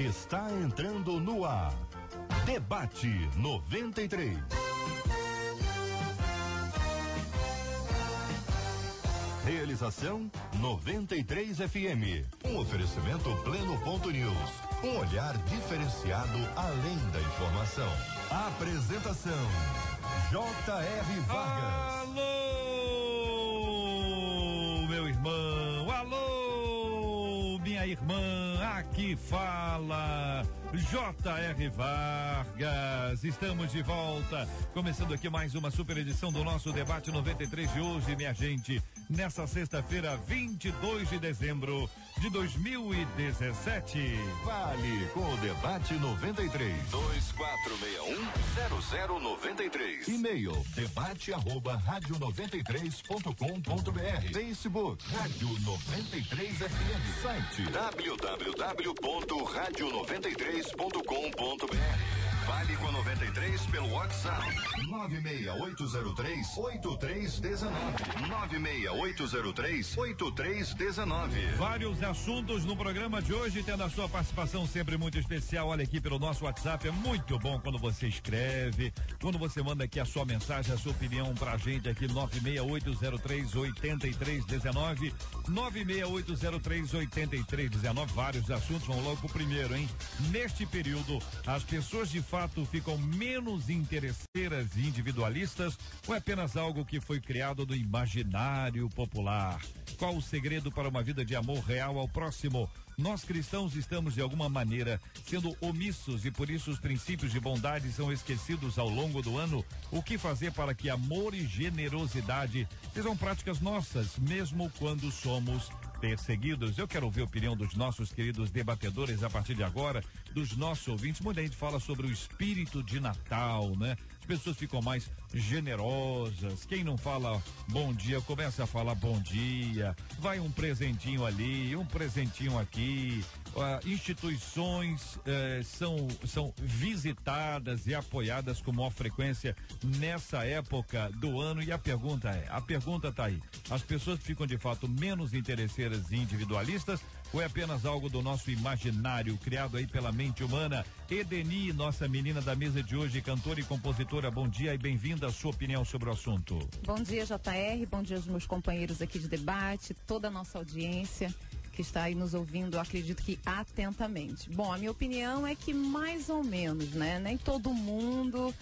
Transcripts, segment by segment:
está entrando no ar. Debate 93. Realização 93 FM. Um oferecimento Pleno.news. Um olhar diferenciado além da informação. Apresentação J.R. Vargas. Alô, meu irmão. Alô, minha irmã. Aqui fala J.R. Vargas. Estamos de volta, começando aqui mais uma super edição do nosso Debate 93 de hoje, minha gente, nessa sexta-feira, 22 de dezembro de 2017. Vale com o Debate 93. 2461-0093. E-mail debate@radio93.com.br. Facebook Rádio 93 FM. Site www.radio93.com.br. Vale com 93 pelo WhatsApp 96803-8319. 96803-8319. Vários assuntos no programa de hoje, tendo a sua participação sempre muito especial. Olha aqui pelo nosso WhatsApp, é muito bom quando você escreve, quando você manda aqui a sua mensagem, a sua opinião pra gente aqui, 96803-8319. 96803-8319. Vários assuntos, vamos logo pro primeiro, hein? Neste período, as pessoas de fato ficam menos interesseiras e individualistas, ou é apenas algo que foi criado do imaginário popular? Qual o segredo para uma vida de amor real ao próximo? Nós cristãos estamos de alguma maneira sendo omissos e por isso os princípios de bondade são esquecidos ao longo do ano. O que fazer para que amor e generosidade sejam práticas nossas, mesmo quando somos perseguidos? Eu quero ouvir a opinião dos nossos queridos debatedores a partir de agora, dos nossos ouvintes. Muita gente fala sobre o espírito de Natal, né? As pessoas ficam mais generosas. Quem não fala bom dia começa a falar bom dia. Vai um presentinho ali, um presentinho aqui. Instituições são visitadas e apoiadas com maior frequência nessa época do ano, e a pergunta tá aí: as pessoas ficam de fato menos interesseiras e individualistas, ou é apenas algo do nosso imaginário criado aí pela mente humana? Edeni, nossa menina da mesa de hoje, cantora e compositora, bom dia e bem-vinda. A sua opinião sobre o assunto. Bom dia, JR, bom dia aos meus companheiros aqui de debate, toda a nossa audiência que está aí nos ouvindo, eu acredito que atentamente. Bom, a minha opinião é que mais ou menos, né? Nem todo mundo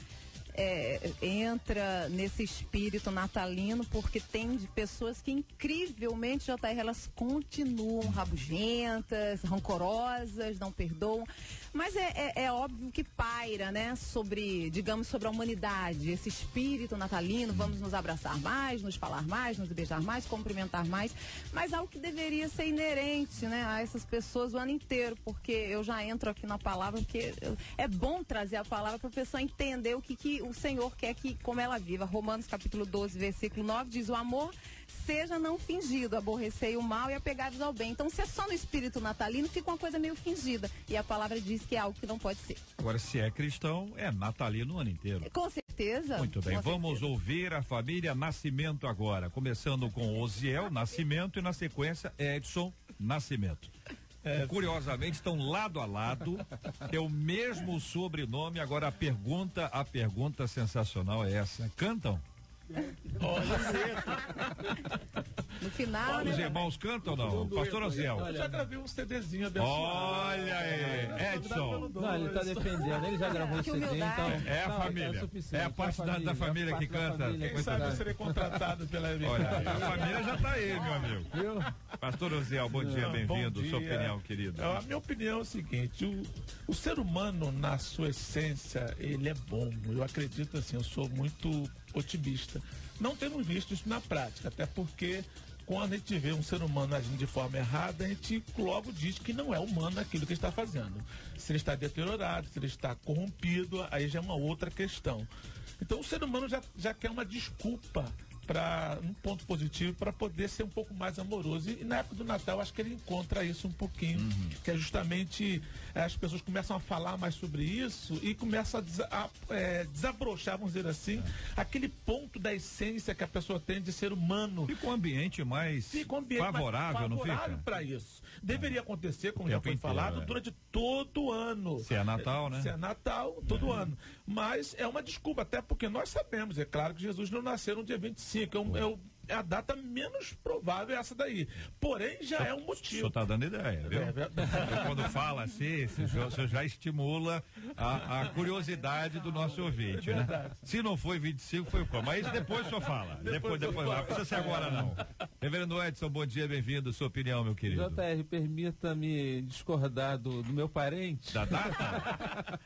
entra nesse espírito natalino, porque tem de pessoas que incrivelmente, JR, elas continuam rabugentas, rancorosas, não perdoam, mas é óbvio que paira, né, sobre a humanidade, esse espírito natalino. Vamos nos abraçar mais, nos falar mais, nos beijar mais, cumprimentar mais, mas algo que deveria ser inerente, né, a essas pessoas o ano inteiro, porque eu já entro aqui na palavra, porque é bom trazer a palavra para a pessoa entender o que o Senhor quer que, como ela viva. Romanos capítulo 12, versículo 9 diz: o amor seja não fingido, aborrecei o mal e apegai-vos ao bem. Então, se é só no espírito natalino, fica uma coisa meio fingida, e a palavra diz que é algo que não pode ser. Agora, se é cristão, é natalino o ano inteiro. Com certeza. Muito bem, vamos ouvir a família Nascimento agora, começando com Osiel Nascimento e na sequência Edson Nascimento. Curiosamente estão lado a lado, é o mesmo sobrenome. Agora a pergunta sensacional é essa: cantam? No final, os irmãos cantam ou não? Pastor Osiel. Eu já gravei um CDzinho abençoado. Olha aí, Edson. Não, ele tá defendendo, ele já gravou um CD, então. É a família. É a parte da família que canta. Quem sabe eu serei contratado pela minha. Olha, a família já tá aí, meu amigo. Pastor Osiel, bom dia, bem-vindo. Sua opinião, querido. A minha opinião é o seguinte: o ser humano, na sua essência, ele é bom. Eu acredito assim, eu sou muito otimista. Não temos visto isso na prática, até porque quando a gente vê um ser humano agindo de forma errada, a gente logo diz que não é humano aquilo que ele está fazendo. Se ele está deteriorado, se ele está corrompido, aí já é uma outra questão. Então o ser humano já quer uma desculpa para um ponto positivo para poder ser um pouco mais amoroso, e na época do Natal acho que ele encontra isso um pouquinho, que é justamente as pessoas começam a falar mais sobre isso e começam a desabrochar, vamos dizer assim, aquele ponto da essência que a pessoa tem de ser humano. Fica um ambiente mais favorável, não fica? Favorável para isso. Deveria acontecer, como já foi falado, durante todo ano. Se é Natal, né? Se é Natal, todo ano. Mas é uma desculpa, até porque nós sabemos, é claro que Jesus não nasceu no dia 25, é a data menos provável essa daí. Porém, já é um motivo. O senhor está dando ideia, viu? Quando fala assim, o senhor já estimula a curiosidade do nosso ouvinte, né? Se não foi 25, foi qual? Mas depois o senhor fala. Depois não precisa ser agora, não. Reverendo Edson, bom dia, bem-vindo. Sua opinião, meu querido. JR, permita-me discordar do meu parente. Da data?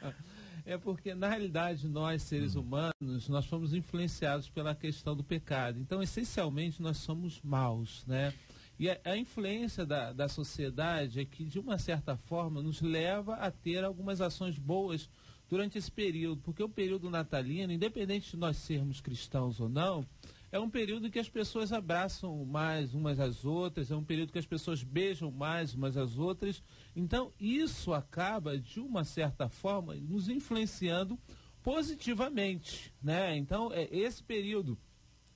É porque, na realidade, nós, seres humanos, nós fomos influenciados pela questão do pecado. Então, essencialmente, nós somos maus, né? E a influência da sociedade é que, de uma certa forma, nos leva a ter algumas ações boas durante esse período. Porque o período natalino, independente de nós sermos cristãos ou não, é um período que as pessoas abraçam mais umas às outras, é um período que as pessoas beijam mais umas às outras. Então, isso acaba, de uma certa forma, nos influenciando positivamente, né? Então, esse período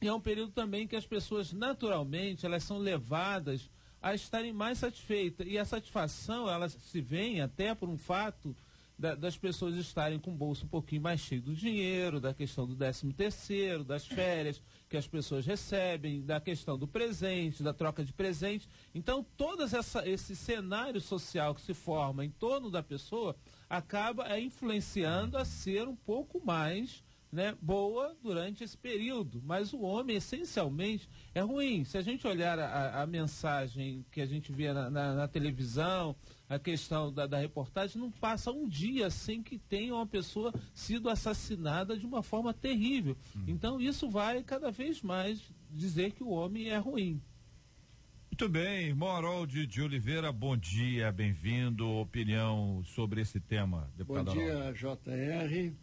é um período também que as pessoas, naturalmente, elas são levadas a estarem mais satisfeitas. E a satisfação, ela se vem até por um fato das pessoas estarem com o bolso um pouquinho mais cheio do dinheiro, da questão do 13º, das férias que as pessoas recebem, da questão do presente, da troca de presente. Então, todo esse cenário social que se forma em torno da pessoa acaba influenciando a ser um pouco mais, né, boa durante esse período. Mas o homem, essencialmente, é ruim. Se a gente olhar a mensagem que a gente vê na televisão, a questão da reportagem, não passa um dia sem que tenha uma pessoa sido assassinada de uma forma terrível. Então, isso vai cada vez mais dizer que o homem é ruim. Muito bem, Morold de Oliveira, bom dia, bem-vindo. Opinião sobre esse tema, deputado. Bom dia, JR.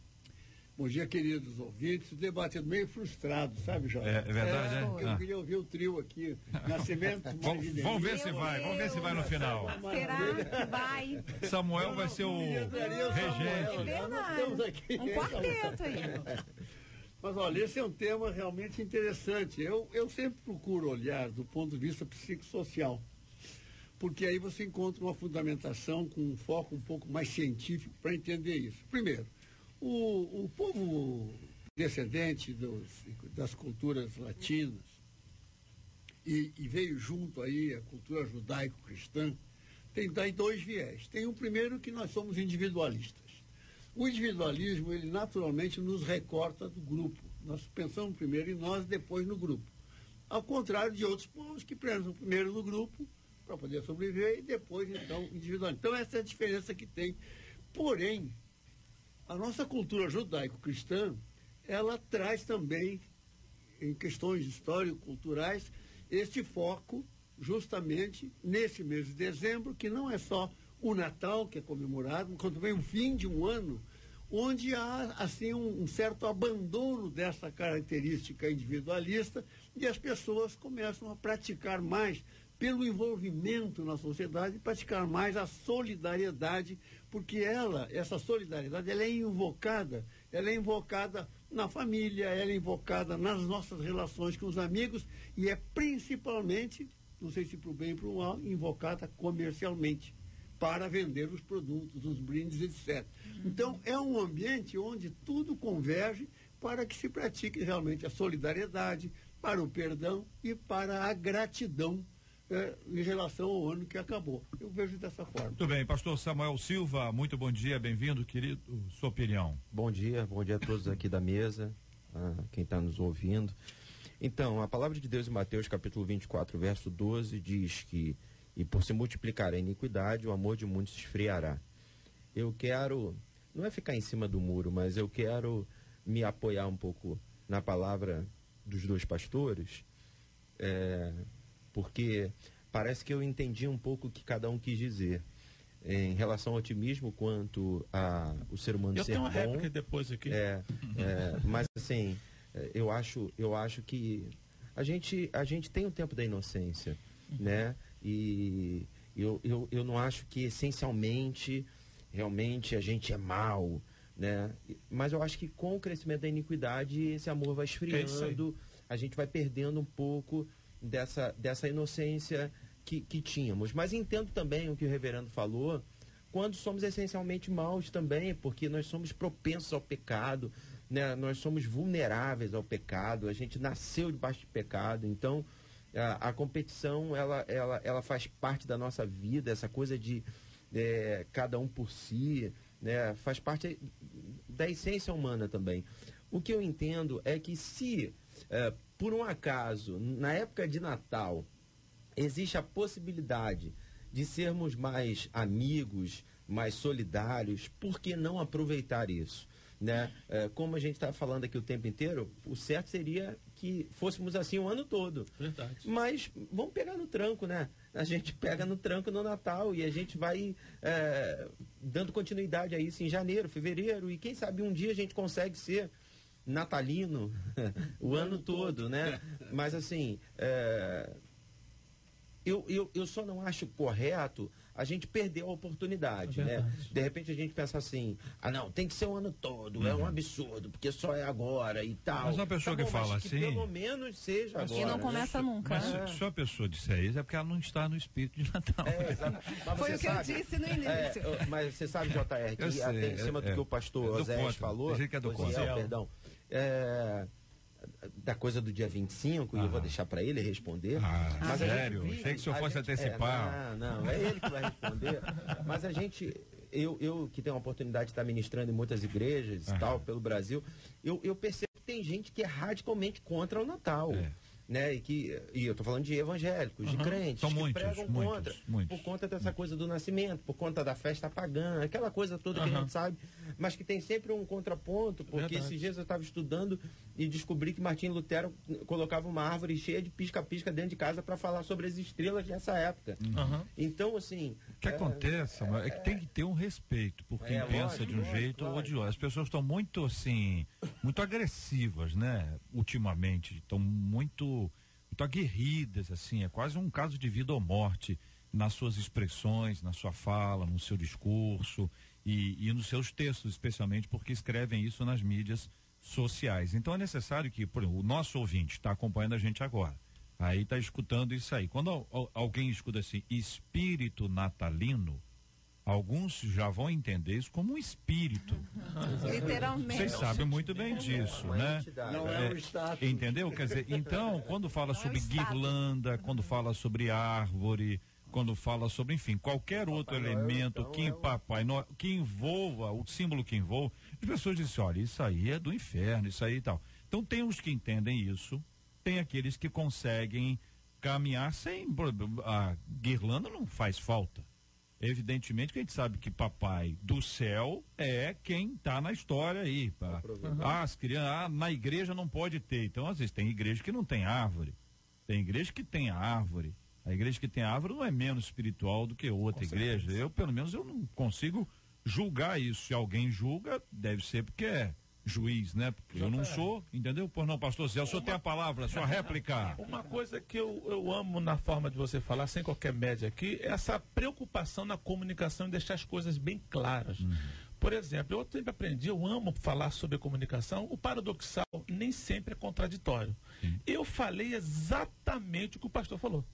Bom dia, queridos ouvintes. O debate é meio frustrado, sabe, Jorge? É verdade, né? Eu queria ouvir o trio aqui. Nascimento, vamos ver se vai no final. Será que vai? Samuel vai ser o regente. É verdade. Um quarteto aí. Mas olha, esse é um tema realmente interessante. Eu sempre procuro olhar do ponto de vista psicossocial, porque aí você encontra uma fundamentação com um foco um pouco mais científico para entender isso. Primeiro, o povo descendente das culturas latinas e veio junto aí a cultura judaico-cristã, tem daí dois viés. Tem o primeiro, que nós somos individualistas. O individualismo, ele naturalmente nos recorta do grupo. Nós pensamos primeiro em nós, depois no grupo. Ao contrário de outros povos que pensam primeiro no grupo para poder sobreviver e depois, então, individualmente. Então, essa é a diferença que tem. Porém, a nossa cultura judaico-cristã, ela traz também, em questões histórico-culturais, este foco justamente nesse mês de dezembro, que não é só o Natal, que é comemorado, mas também o fim de um ano, onde há assim um certo abandono dessa característica individualista e as pessoas começam a praticar mais, pelo envolvimento na sociedade, praticar mais a solidariedade, porque essa solidariedade, ela é invocada na família, ela é invocada nas nossas relações com os amigos e é principalmente, não sei se para o bem ou para o mal, invocada comercialmente, para vender os produtos, os brindes, etc. Então, é um ambiente onde tudo converge para que se pratique realmente a solidariedade, para o perdão e para a gratidão em relação ao ano que acabou. Eu vejo dessa forma. Muito bem, pastor Samuel Silva, muito bom dia, bem-vindo, querido, sua opinião. Bom dia a todos aqui da mesa, quem está nos ouvindo. Então, a palavra de Deus em Mateus capítulo 24, verso 12, diz que e por se multiplicar a iniquidade, o amor de muitos se esfriará. Eu quero, não é ficar em cima do muro, mas eu quero me apoiar um pouco na palavra dos dois pastores, porque parece que eu entendi um pouco o que cada um quis dizer em relação ao otimismo quanto o ser humano ser bom. Eu tenho uma réplica depois aqui. Mas assim, eu acho que a gente tem o tempo da inocência, né? E eu não acho que essencialmente, realmente, a gente é mal, né? Mas eu acho que com o crescimento da iniquidade, esse amor vai esfriando, a gente vai perdendo um pouco dessa inocência que tínhamos. Mas entendo também o que o reverendo falou quando somos essencialmente maus também, porque nós somos propensos ao pecado, né? Nós somos vulneráveis ao pecado, a gente nasceu debaixo de pecado, então a competição ela faz parte da nossa vida, essa coisa de cada um por si, né? Faz parte da essência humana também. O que eu entendo é que se por um acaso, na época de Natal, existe a possibilidade de sermos mais amigos, mais solidários, por que não aproveitar isso? Né? Como a gente está falando aqui o tempo inteiro, o certo seria que fôssemos assim o ano todo. Verdade. Mas vamos pegar no tranco, né? A gente pega no tranco no Natal e a gente vai dando continuidade a isso em janeiro, fevereiro, e quem sabe um dia a gente consegue ser natalino o ano todo, né? Mas assim, eu só não acho correto a gente perder a oportunidade, né? De repente a gente pensa assim, não, tem que ser o ano todo, é um absurdo, porque só é agora e tal. Mas uma pessoa que fala que assim... pelo menos seja agora. E não começa nunca. Mas se a pessoa disser isso, é porque ela não está no espírito de Natal. Foi o que eu disse no início. Mas você sabe, JR, que até em cima do que o pastor Osés falou... Que é do perdão. Da coisa do dia 25, e eu vou deixar para ele responder. Mas sério? Achei que o senhor fosse antecipar. Não, é ele que vai responder. Mas a gente, eu que tenho a oportunidade de estar ministrando em muitas igrejas e tal, pelo Brasil, eu percebo que tem gente que é radicalmente contra o Natal. Né? E eu estou falando de evangélicos, de crentes, são que pregam contra, por conta dessa coisa do nascimento, por conta da festa pagã, aquela coisa toda que a gente sabe, mas que tem sempre um contraponto, porque esses dias eu estava estudando e descobri que Martim Lutero colocava uma árvore cheia de pisca-pisca dentro de casa para falar sobre as estrelas dessa época. Então, assim... O que acontece é que tem que ter um respeito por quem pensa de um jeito ou de outro. As pessoas estão muito, assim, muito agressivas, né? Ultimamente, estão muito aguerridas, assim, é quase um caso de vida ou morte nas suas expressões, na sua fala, no seu discurso e nos seus textos, especialmente porque escrevem isso nas mídias sociais. Então é necessário que, por exemplo, o nosso ouvinte está acompanhando a gente agora, aí está escutando isso aí. Quando alguém escuta assim, espírito natalino, alguns já vão entender isso como um espírito. Literalmente. Vocês sabem muito bem disso, né? Não é um status. Entendeu? Quer dizer, então, quando fala sobre guirlanda, quando fala sobre árvore, quando fala sobre, enfim, qualquer outro elemento que envolva, o símbolo que envolva, as pessoas dizem, olha, isso aí é do inferno, isso aí e tal. Então tem os que entendem isso, tem aqueles que conseguem caminhar sem... A guirlanda não faz falta. Evidentemente que a gente sabe que papai do céu é quem está na história aí. As crianças, na igreja não pode ter. Então, às vezes, tem igreja que não tem árvore. Tem igreja que tem árvore. A igreja que tem árvore não é menos espiritual do que outra igreja. Eu, pelo menos, eu não consigo julgar isso. Se alguém julga, deve ser porque é juiz, né? Porque eu não sou, entendeu? Pois não, pastor Zé, o senhor tem a palavra, a sua réplica. Uma coisa que eu amo na forma de você falar, sem qualquer média aqui, é essa preocupação na comunicação e deixar as coisas bem claras. Por exemplo, eu sempre aprendi, eu amo falar sobre comunicação, o paradoxal nem sempre é contraditório. Eu falei exatamente o que o pastor falou.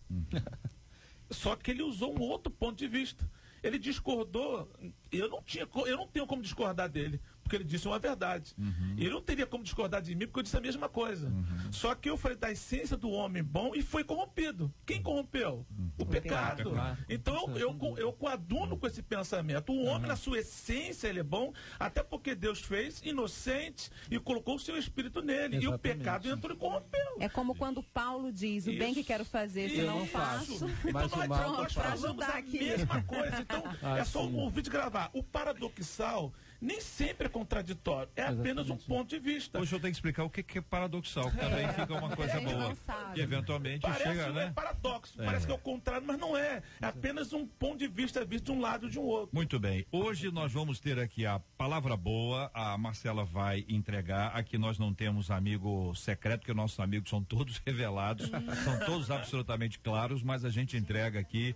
Só que ele usou um outro ponto de vista. Ele discordou, eu não tenho como discordar dele, porque ele disse uma verdade. Ele não teria como discordar de mim, porque eu disse a mesma coisa. Só que eu falei da essência do homem bom e foi corrompido. Quem corrompeu? O pecado. Então eu coaduno com esse pensamento. O homem, na sua essência, ele é bom, até porque Deus fez inocente e colocou o seu espírito nele. Exatamente. E o pecado entrou e corrompeu. É como quando Paulo diz, o bem que quero fazer, se não faço. Mas então nós falamos a mesma coisa. Então é só um ouvinte gravar. O paradoxal nem sempre é contraditório, é apenas um ponto de vista. Hoje eu tenho que explicar o que é paradoxal, que também fica uma coisa boa. E eventualmente chega, né? É paradoxo, parece que é o contrário, mas não é. É apenas um ponto de vista visto de um lado e de um outro. Muito bem. Hoje nós vamos ter aqui a palavra boa, a Marcela vai entregar. Aqui nós não temos amigo secreto, porque nossos amigos são todos revelados, são todos absolutamente claros, mas a gente entrega aqui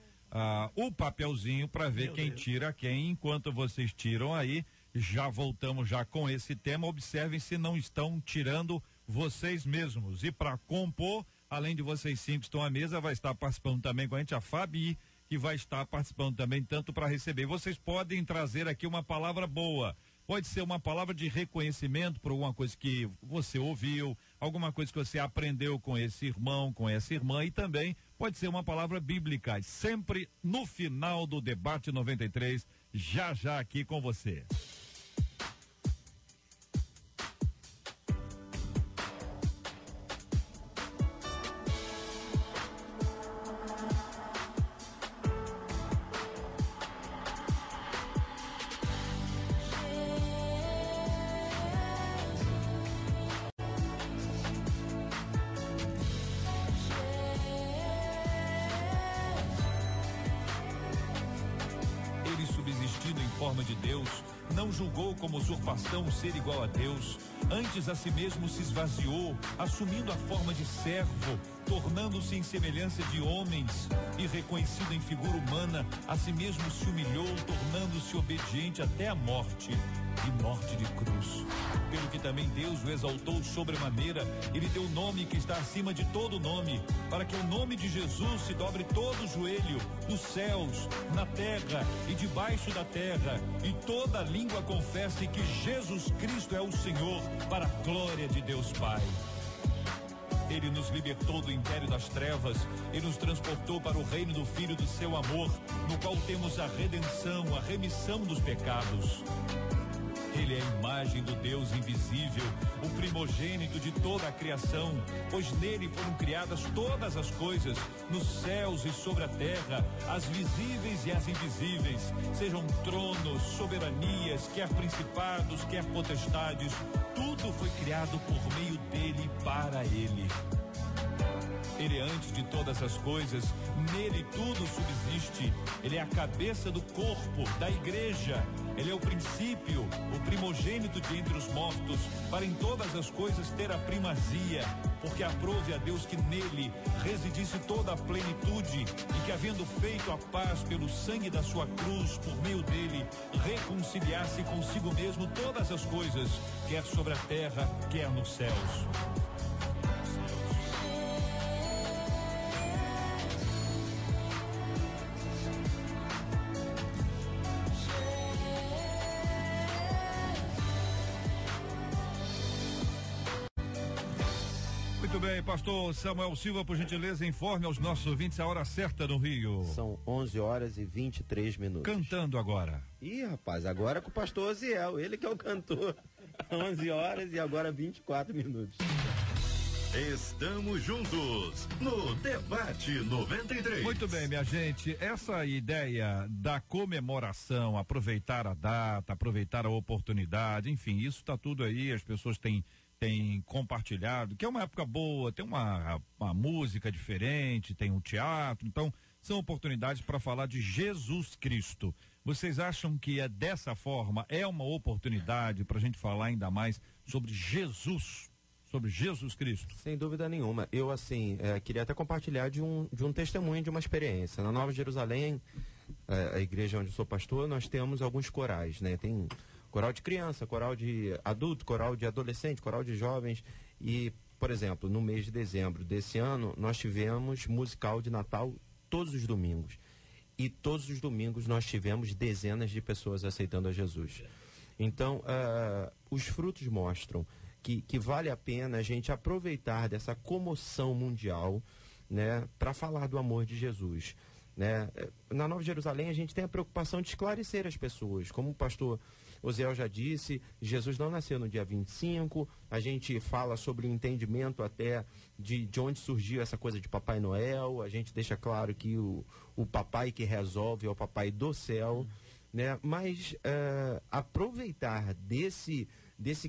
o papelzinho para ver quem tira quem. Enquanto vocês tiram aí, já voltamos já com esse tema. Observem se não estão tirando vocês mesmos. E para compor, além de vocês cinco que estão à mesa, vai estar participando também com a gente a Fabi que vai estar participando também, tanto para receber. Vocês podem trazer aqui uma palavra boa. Pode ser uma palavra de reconhecimento por alguma coisa que você ouviu, alguma coisa que você aprendeu com esse irmão, com essa irmã, e também pode ser uma palavra bíblica, sempre no final do Debate 93, já aqui com você. De Deus, não julgou como usurpação ser igual a Deus, antes a si mesmo se esvaziou, assumindo a forma de servo, tornando-se em semelhança de homens, e reconhecido em figura humana, a si mesmo se humilhou, tornando-se obediente até a morte, e morte de cruz. Pelo que também Deus o exaltou sobremaneira, ele deu o nome que está acima de todo nome, para que o nome de Jesus se dobre todo o joelho, nos céus, na terra e debaixo da terra, e toda língua confesse que Jesus Cristo é o Senhor, para a glória de Deus Pai. Ele nos libertou do império das trevas e nos transportou para o reino do Filho do seu amor, no qual temos a redenção, a remissão dos pecados. Ele é a imagem do Deus invisível, o primogênito de toda a criação, pois nele foram criadas todas as coisas, nos céus e sobre a terra, as visíveis e as invisíveis, sejam tronos, soberanias, quer principados, quer potestades, tudo foi criado por meio dele e para ele. Ele é antes de todas as coisas, nele tudo subsiste. Ele é a cabeça do corpo, da igreja. Ele é o princípio, o primogênito de entre os mortos, para em todas as coisas ter a primazia, porque aprove a Deus que nele residisse toda a plenitude, e que, havendo feito a paz pelo sangue da sua cruz, por meio dele, reconciliasse consigo mesmo todas as coisas, quer sobre a terra, quer nos céus. Muito bem, pastor Samuel Silva, por gentileza, informe aos nossos ouvintes a hora certa no Rio. São 11 horas e 23 minutos. Cantando agora. Ih, rapaz, agora é com o pastor Oziel, ele que é o cantor. 11 horas e agora 24 minutos. Estamos juntos no Debate 93. Muito bem, minha gente, essa ideia da comemoração, aproveitar a data, aproveitar a oportunidade, enfim, isso está tudo aí, as pessoas têm compartilhado, que é uma época boa, tem uma música diferente, tem um teatro, então são oportunidades para falar de Jesus Cristo. Vocês acham que é dessa forma, é uma oportunidade para a gente falar ainda mais sobre Jesus Cristo? Sem dúvida nenhuma. Eu, queria até compartilhar de um testemunho, de uma experiência. Na Nova Jerusalém, a igreja onde eu sou pastor, nós temos alguns corais, né? Tem coral de criança, coral de adulto, coral de adolescente, coral de jovens. E, por exemplo, no mês de dezembro desse ano, nós tivemos musical de Natal todos os domingos. E todos os domingos nós tivemos dezenas de pessoas aceitando a Jesus. Então, os frutos mostram que vale a pena a gente aproveitar dessa comoção mundial, né, para falar do amor de Jesus. Né? Na Nova Jerusalém, a gente tem a preocupação de esclarecer as pessoas. Como o pastor Oziel já disse, Jesus não nasceu no dia 25, a gente fala sobre o entendimento até de onde surgiu essa coisa de Papai Noel, a gente deixa claro que o papai que resolve é o papai do céu, né? Mas aproveitar desse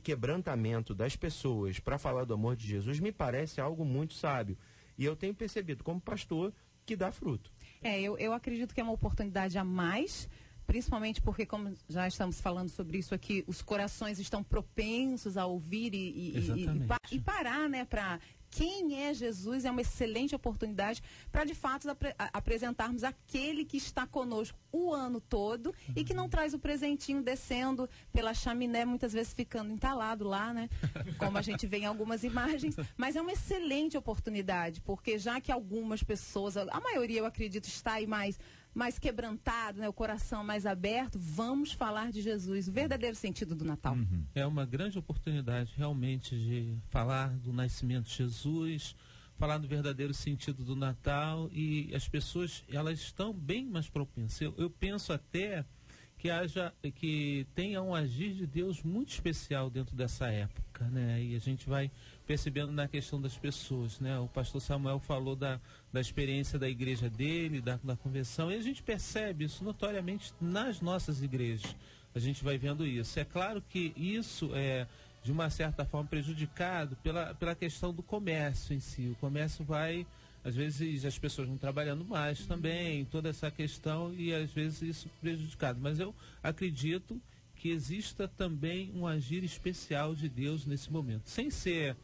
quebrantamento das pessoas para falar do amor de Jesus me parece algo muito sábio. E eu tenho percebido como pastor que dá fruto. Eu acredito que é uma oportunidade a mais, principalmente porque, como já estamos falando sobre isso aqui, os corações estão propensos a ouvir e parar, né, para quem é Jesus. É uma excelente oportunidade para, de fato, apresentarmos aquele que está conosco o ano todo e que não traz o presentinho descendo pela chaminé, muitas vezes ficando entalado lá, né? Como a gente vê em algumas imagens. Mas é uma excelente oportunidade, porque já que algumas pessoas, a maioria eu acredito, está aí mais mais quebrantado, né? O coração mais aberto, vamos falar de Jesus, o verdadeiro sentido do Natal. É uma grande oportunidade realmente de falar do nascimento de Jesus, falar do verdadeiro sentido do Natal, e as pessoas, elas estão bem mais propensas. Eu penso até que tenha um agir de Deus muito especial dentro dessa época, né? E a gente vai percebendo na questão das pessoas, né? O pastor Samuel falou da experiência da igreja dele, da convenção, e a gente percebe isso notoriamente nas nossas igrejas. A gente vai vendo isso. É claro que isso é, de uma certa forma, prejudicado pela questão do comércio em si. O comércio vai, às vezes as pessoas vão trabalhando mais também, toda essa questão, e às vezes isso prejudicado. Mas eu acredito que exista também um agir especial de Deus nesse momento, sem ser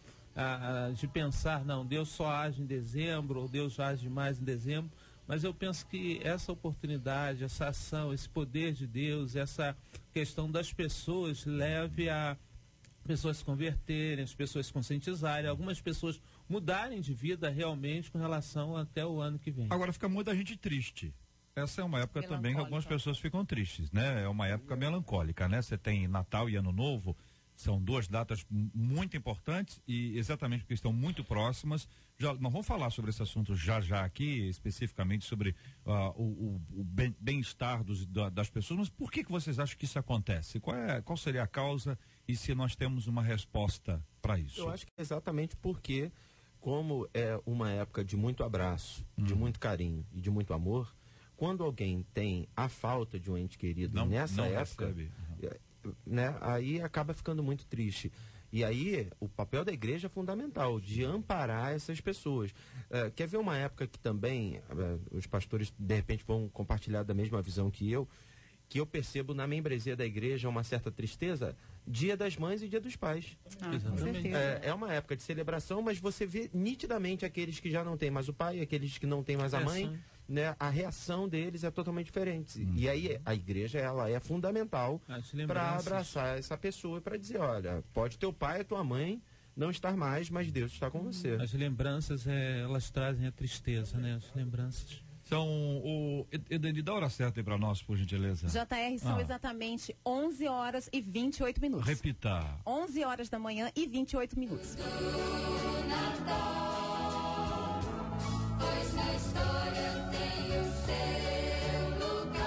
de pensar, não, Deus só age em dezembro, ou Deus age mais em dezembro, mas eu penso que essa oportunidade, essa ação, esse poder de Deus, essa questão das pessoas leve a pessoas se converterem, as pessoas se conscientizarem, algumas pessoas mudarem de vida realmente com relação até o ano que vem. Agora fica muita gente triste. Essa é uma época também que algumas pessoas ficam tristes, né? É uma época melancólica, né? Você tem Natal e Ano Novo, são duas datas muito importantes e exatamente porque estão muito próximas. Nós vamos falar sobre esse assunto já aqui, especificamente sobre o bem-estar das pessoas, mas por que vocês acham que isso acontece? Qual seria a causa e se nós temos uma resposta para isso? Eu acho que é exatamente porque, como é uma época de muito abraço, de muito carinho e de muito amor, quando alguém tem a falta de um ente querido nessa época, né, aí acaba ficando muito triste. E aí o papel da igreja é fundamental, de amparar essas pessoas. Quer ver uma época que também os pastores de repente vão compartilhar da mesma visão que eu percebo na membresia da igreja uma certa tristeza? Dia das Mães e Dia dos Pais. Exatamente. É uma época de celebração, mas você vê nitidamente aqueles que já não têm mais o pai, aqueles que não têm mais a mãe, né? A reação deles é totalmente diferente. E aí a igreja, ela é fundamental para abraçar essa pessoa e para dizer, olha, pode teu pai e tua mãe não estar mais, mas Deus está com você. As lembranças, elas trazem a tristeza, né? As lembranças. São Edeni, dá a hora certa aí para nós, por gentileza. JR, são exatamente 11 horas e 28 minutos. Repita. 11 horas da manhã e 28 minutos. Pois na história tem o seu lugar.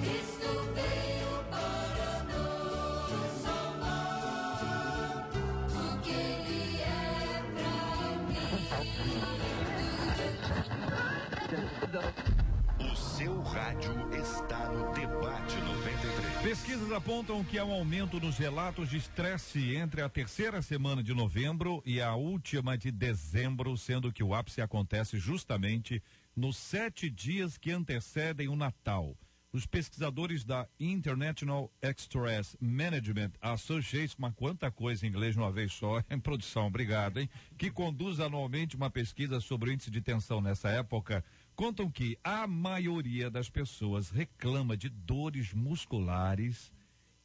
Cristo veio para nos salvar. O que Ele é pra mim. O seu rádio está no Debate 93. Pesquisas apontam que há um aumento nos relatos de estresse entre a terceira semana de novembro e a última de dezembro, sendo que o ápice acontece justamente nos 7 dias que antecedem o Natal. Os pesquisadores da International Stress Management Association, mas quanta coisa em inglês de uma vez só, em produção, obrigado, hein? Que conduz anualmente uma pesquisa sobre o índice de tensão nessa época, contam que a maioria das pessoas reclama de dores musculares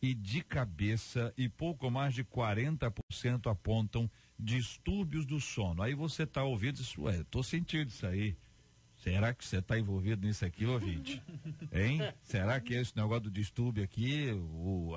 e de cabeça e pouco mais de 40% apontam distúrbios do sono. Aí você está ouvindo isso, tô sentindo isso aí. Será que você está envolvido nisso aqui, ouvinte? Hein? Será que esse negócio do distúrbio aqui,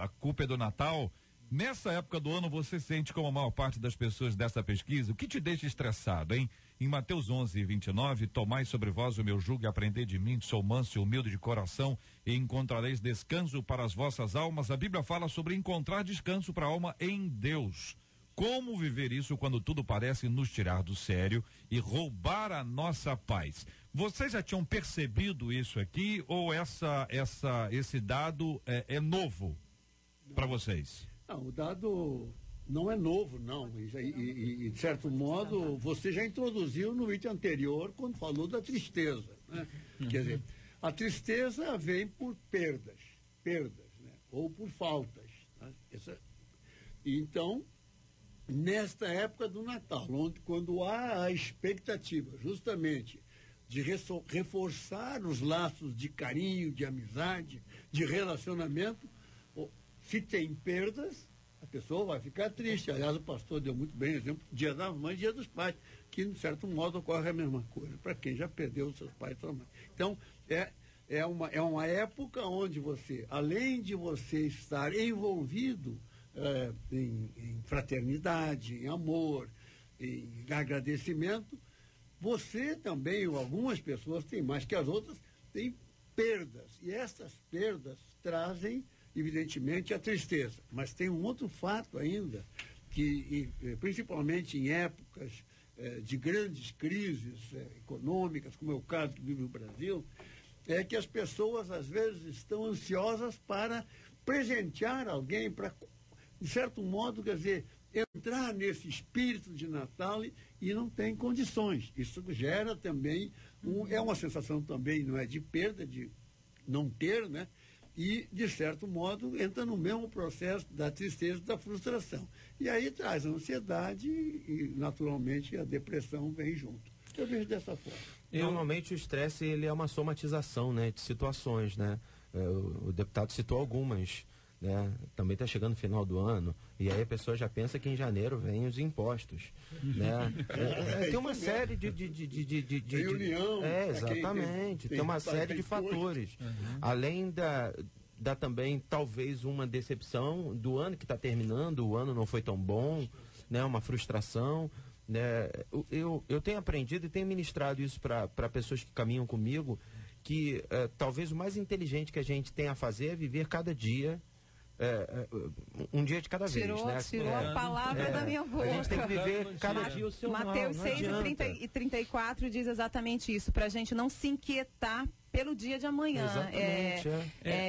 a culpa é do Natal? Nessa época do ano você sente como a maior parte das pessoas dessa pesquisa, o que te deixa estressado, hein? Em Mateus 11:29, tomai sobre vós o meu jugo e aprendei de mim, que sou manso e humilde de coração, e encontrareis descanso para as vossas almas. A Bíblia fala sobre encontrar descanso para a alma em Deus. Como viver isso quando tudo parece nos tirar do sério e roubar a nossa paz? Vocês já tinham percebido isso aqui ou esse dado é novo para vocês? Não, o dado não é novo, não. E de certo modo, você já introduziu no item anterior quando falou da tristeza, né? Quer dizer, a tristeza vem por perdas, né? Ou por faltas, né? Então, nesta época do Natal, quando há a expectativa justamente de reforçar os laços de carinho, de amizade, de relacionamento, se tem perdas, a pessoa vai ficar triste. Aliás, o pastor deu muito bem exemplo, Dia das Mães e Dia dos Pais. que, de certo modo, ocorre a mesma coisa, para quem já perdeu seus pais e suas mães. Então, é uma época onde você, além de você estar envolvido em fraternidade, em amor, em agradecimento, você também, ou algumas pessoas, tem mais que as outras, têm perdas. E essas perdas trazem, evidentemente, a tristeza. Mas tem um outro fato ainda, que principalmente em épocas de grandes crises econômicas, como é o caso que vive o Brasil, é que as pessoas, às vezes, estão ansiosas para presentear alguém, para, de certo modo, quer dizer, entrar nesse espírito de Natal e não tem condições. Isso gera também, é uma sensação também, não é, de perda, de não ter, né? E, de certo modo, entra no mesmo processo da tristeza e da frustração. E aí traz a ansiedade e, naturalmente, a depressão vem junto. Eu vejo dessa forma. Normalmente o estresse ele é uma somatização, né, de situações, né? O deputado citou algumas, né? Também está chegando o final do ano e aí a pessoa já pensa que em janeiro vem os impostos, né? Tem uma série de união. Exatamente. Tem uma série de fatores. Além da também talvez uma decepção do ano que está terminando, o ano não foi tão bom, né? Uma frustração. Né? Eu tenho aprendido e tenho ministrado isso para pessoas que caminham comigo, que talvez o mais inteligente que a gente tem a fazer é viver cada dia, um dia de cada vez. Tirou a palavra da minha boca. A gente tem que viver cada dia o seu Mateus mal, 6:34 diz exatamente isso, para a gente não se inquietar pelo dia de amanhã. Exatamente,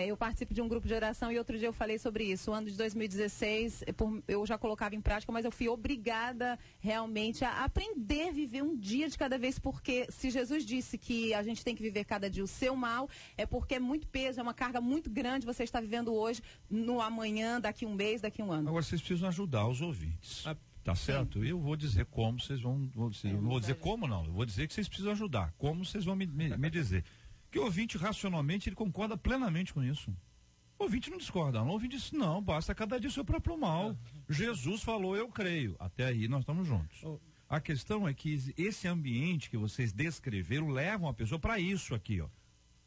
eu participo de um grupo de oração e outro dia eu falei sobre isso. O ano de 2016, eu já colocava em prática, mas eu fui obrigada realmente a aprender a viver um dia de cada vez, porque se Jesus disse que a gente tem que viver cada dia o seu mal, é porque é muito peso, é uma carga muito grande você está vivendo hoje, no amanhã, daqui um mês, daqui um ano. Agora vocês precisam ajudar os ouvintes. Tá certo? Eu vou dizer como vocês vão. Eu não vou dizer como não, eu vou dizer que vocês precisam ajudar. Como vocês vão me dizer? Que o ouvinte, racionalmente, ele concorda plenamente com isso. O ouvinte não discorda, não. O ouvinte diz, não, basta cada dia o seu próprio mal. Jesus falou, eu creio. Até aí nós estamos juntos. A questão é que esse ambiente que vocês descreveram leva a pessoa para isso aqui, ó.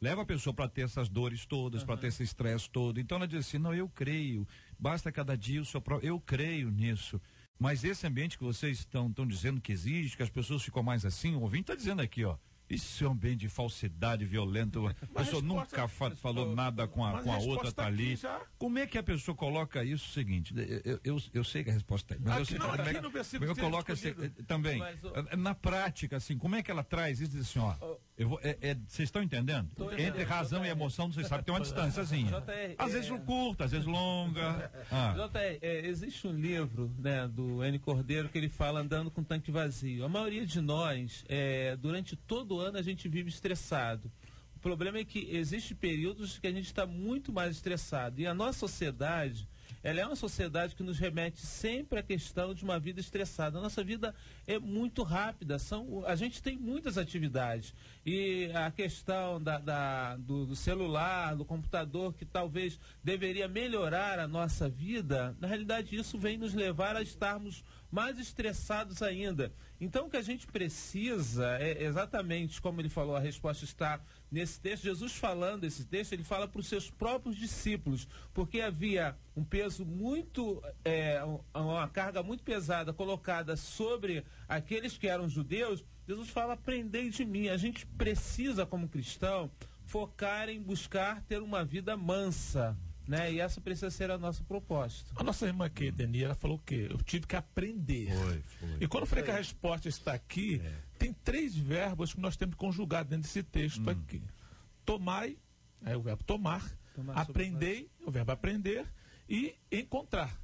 Leva a pessoa para ter essas dores todas, para ter esse estresse todo. Então ela diz assim, não, eu creio. Basta cada dia o seu próprio... Eu creio nisso. Mas esse ambiente que vocês estão dizendo que existe, que as pessoas ficam mais assim, o ouvinte está dizendo aqui, ó. Isso é um bem de falsidade violenta. A pessoa nunca falou nada com a outra, tá ali. Como é que a pessoa coloca isso? O seguinte, eu sei que a resposta é. Mas eu coloco assim, também. Na prática, assim, como é que ela traz isso? Diz assim, ó. Vocês estão entendendo? Entre razão e emoção, vocês sabem que tem uma distânciazinha. Às vezes curta, às vezes longa. Existe um livro, né, do N. Cordeiro, que ele fala andando com tanque vazio. A maioria de nós, durante todo o ano, a gente vive estressado. O problema é que existem períodos que a gente está muito mais estressado. E a nossa sociedade, ela é uma sociedade que nos remete sempre à questão de uma vida estressada. A nossa vida é muito rápida, a gente tem muitas atividades. E a questão do celular, do computador, que talvez deveria melhorar a nossa vida, na realidade isso vem nos levar a estarmos mais estressados ainda. Então o que a gente precisa é exatamente como ele falou, a resposta está nesse texto. Jesus falando esse texto, ele fala para os seus próprios discípulos, porque havia um peso muito, uma carga muito pesada colocada sobre aqueles que eram judeus. Jesus fala, aprendei de mim. A gente precisa, como cristão, focar em buscar ter uma vida mansa, né? E essa precisa ser a nossa proposta. A nossa irmã aqui, Deni, ela falou o quê? Eu tive que aprender. Foi. E quando eu falei que a resposta está aqui, tem 3 verbos que nós temos que conjugar dentro desse texto aqui. Tomai, é o verbo tomar, aprendei, o verbo aprender, e encontrar.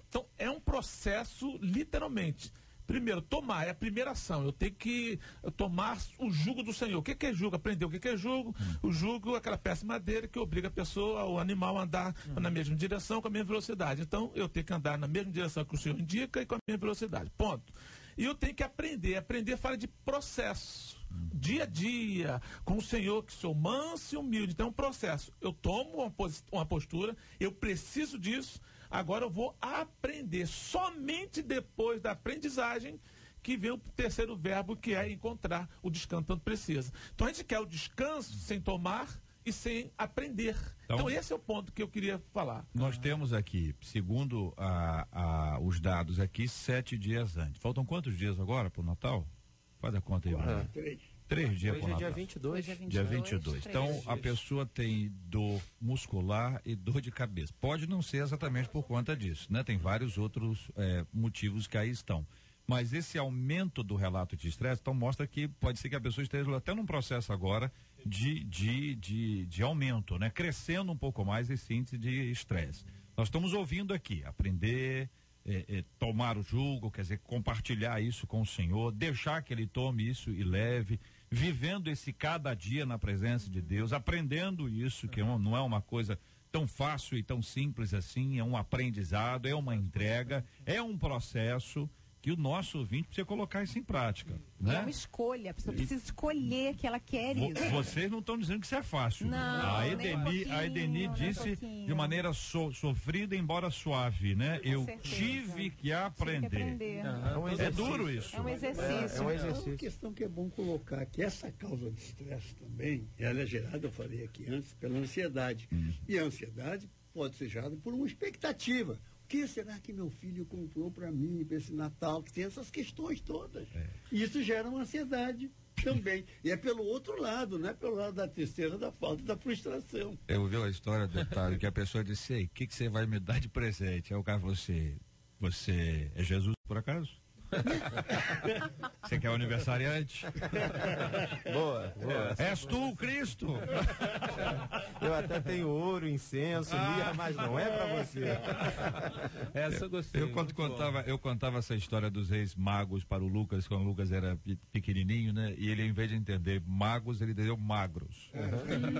Então, é um processo, literalmente. Primeiro, tomar é a primeira ação. Eu tenho que tomar o jugo do Senhor. O que é jugo? Aprender o que é jugo. O jugo é aquela peça de madeira que obriga a pessoa, o animal, a andar na mesma direção, com a mesma velocidade. Então, eu tenho que andar na mesma direção que o Senhor indica e com a mesma velocidade. Ponto. E eu tenho que aprender. Aprender fala de processo. Dia a dia, com o Senhor, que sou manso e humilde. Então, é um processo. Eu tomo uma postura, eu preciso disso. Agora eu vou aprender. Somente depois da aprendizagem que vem o terceiro verbo, que é encontrar o descanso tanto precisa. Então a gente quer o descanso sem tomar e sem aprender. Então esse é o ponto que eu queria falar. Nós temos aqui, segundo os dados aqui, 7 dias antes. Faltam quantos dias agora para o Natal? Faz a conta aí. 3 dias Hoje para o é dia Natal. 22. Dia 22. Então, a pessoa tem dor muscular e dor de cabeça. Pode não ser exatamente por conta disso, né? Tem vários outros motivos que aí estão. Mas esse aumento do relato de estresse, então mostra que pode ser que a pessoa esteja até num processo agora de aumento, né? Crescendo um pouco mais esse índice de estresse. Nós estamos ouvindo aqui, aprender, tomar o jugo, quer dizer, compartilhar isso com o Senhor, deixar que Ele tome isso e leve, vivendo esse cada dia na presença de Deus, aprendendo isso, que não é uma coisa tão fácil e tão simples assim, é um aprendizado, é uma entrega, é um processo que o nosso ouvinte precisa colocar isso em prática, né? É uma escolha, a pessoa precisa escolher que ela quer isso. Vocês não estão dizendo que isso é fácil. Não, a Edeni disse de maneira sofrida, embora suave, né? Eu tive que aprender. É duro isso. É um exercício. É uma questão que é bom colocar, que essa causa de estresse também, ela é gerada, eu falei aqui antes, pela ansiedade. E a ansiedade pode ser gerada por uma expectativa. O que será que meu filho comprou para mim, para esse Natal? Tem essas questões todas. E isso gera uma ansiedade também. E é pelo outro lado, não é pelo lado da tristeza, da falta, da frustração. Eu ouvi a história, deputado, que a pessoa disse: "Ei, o que você vai me dar de presente?" Aí o cara falou: você é Jesus por acaso? Você quer aniversariante? Boa. És tu o Cristo? Eu até tenho ouro, incenso, mirra, mas não é pra você. Essa eu gostei. Eu contava essa história dos reis magos para o Lucas, quando o Lucas era pequenininho, né? E ele, em vez de entender magos, ele entendeu magros.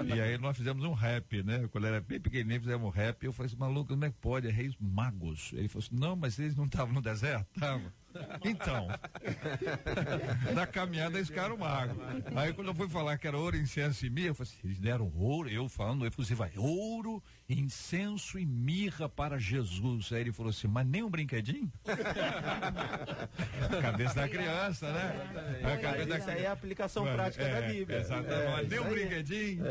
E aí nós fizemos um rap, né? Quando ele era bem pequenininho, fizemos um rap. Eu falei assim: "Mas Lucas, como é que pode? É reis magos." Ele falou assim: "Não, mas eles não estavam no deserto?" Estavam. Então, na caminhada eles ficaram magos. Aí quando eu fui falar que era ouro, incenso e mirra, eu falei assim: eles deram ouro, eu falando, ele falou assim: vai, ouro, incenso e mirra para Jesus. Aí ele falou assim: mas nem um brinquedinho? Cabeça da criança, né? Isso aí é a aplicação prática da Bíblia. Exatamente, mas nem um brinquedinho.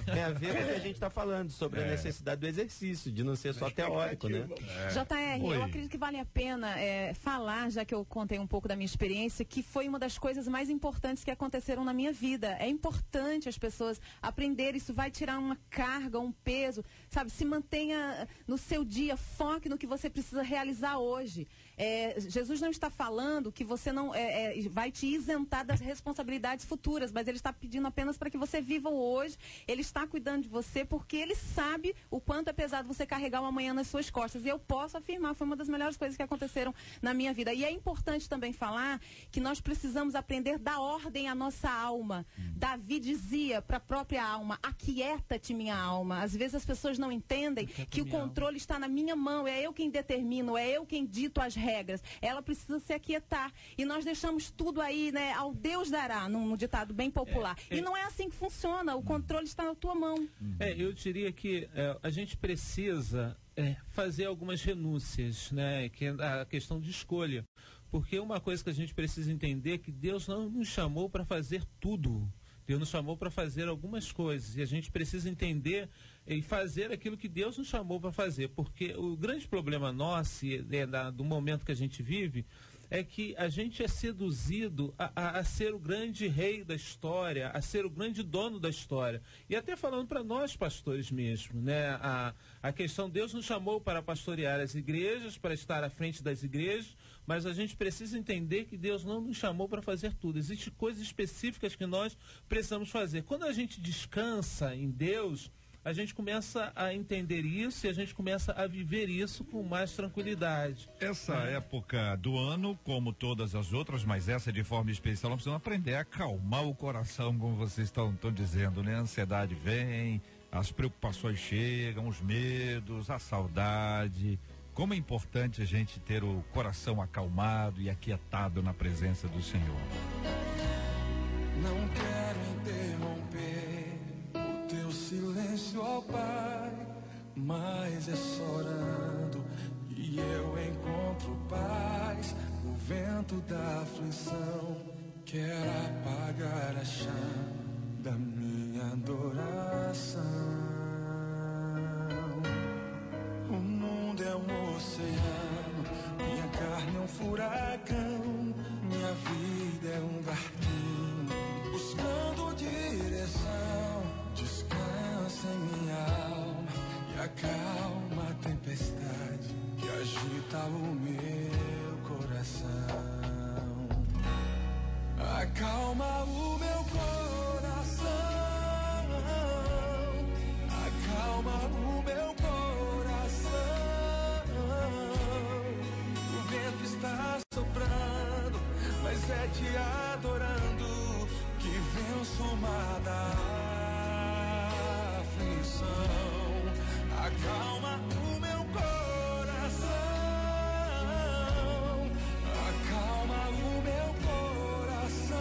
Tem a ver com o que a gente está falando sobre a necessidade do exercício, de não ser só teórico, né? JR, eu acredito que vale a pena falar, já que eu contei um pouco da minha experiência, que foi uma das coisas mais importantes que aconteceram na minha vida. É importante as pessoas aprenderem, isso vai tirar uma carga, um peso, sabe? Se mantenha no seu dia, foque no que você precisa realizar hoje. Jesus não está falando que você não vai te isentar das responsabilidades futuras, mas Ele está pedindo apenas para que você viva o hoje. Ele está cuidando de você porque Ele sabe o quanto é pesado você carregar o amanhã nas suas costas. E eu posso afirmar, foi uma das melhores coisas que aconteceram na minha vida. E é importante também falar que nós precisamos aprender a dar ordem à nossa alma. Davi dizia para a própria alma: aquieta-te, minha alma. Às vezes as pessoas não entendem que o controle está na minha mão, é eu quem determino, é eu quem dito as regras. Ela precisa se aquietar. E nós deixamos tudo aí, né? Ao Deus dará, num ditado bem popular. E não é assim que funciona, o controle está na tua mão. Eu diria que a gente precisa fazer algumas renúncias, né? Que é a questão de escolha. Porque uma coisa que a gente precisa entender é que Deus não nos chamou para fazer tudo. Deus nos chamou para fazer algumas coisas. E a gente precisa entender e fazer aquilo que Deus nos chamou para fazer. Porque o grande problema nosso, do momento que a gente vive, é que a gente é seduzido a ser o grande rei da história, a ser o grande dono da história. E até falando para nós, pastores mesmo, né? A questão, Deus nos chamou para pastorear as igrejas, para estar à frente das igrejas, mas a gente precisa entender que Deus não nos chamou para fazer tudo. Existem coisas específicas que nós precisamos fazer. Quando a gente descansa em Deus, a gente começa a entender isso e a gente começa a viver isso com mais tranquilidade. Essa época do ano, como todas as outras, mas essa de forma especial, nós precisamos aprender a acalmar o coração, como vocês estão dizendo, né? A ansiedade vem, as preocupações chegam, os medos, a saudade. Como é importante a gente ter o coração acalmado e aquietado na presença do Senhor. Não quero interromper o teu silêncio, ó Pai, mas é só orando e eu encontro paz. O vento vento da aflição quer apagar a chama da minha adoração. O mundo é um oceano, minha carne é um furacão, minha vida é um barquinho buscando direção. Descansa em minha alma e acalma a tempestade que agita o meu coração. Acalma o meu coração, acalma o meu coração. O vento está soprando, mas é te adorando que venço o mar da aflição. Acalma o meu coração, acalma o meu coração.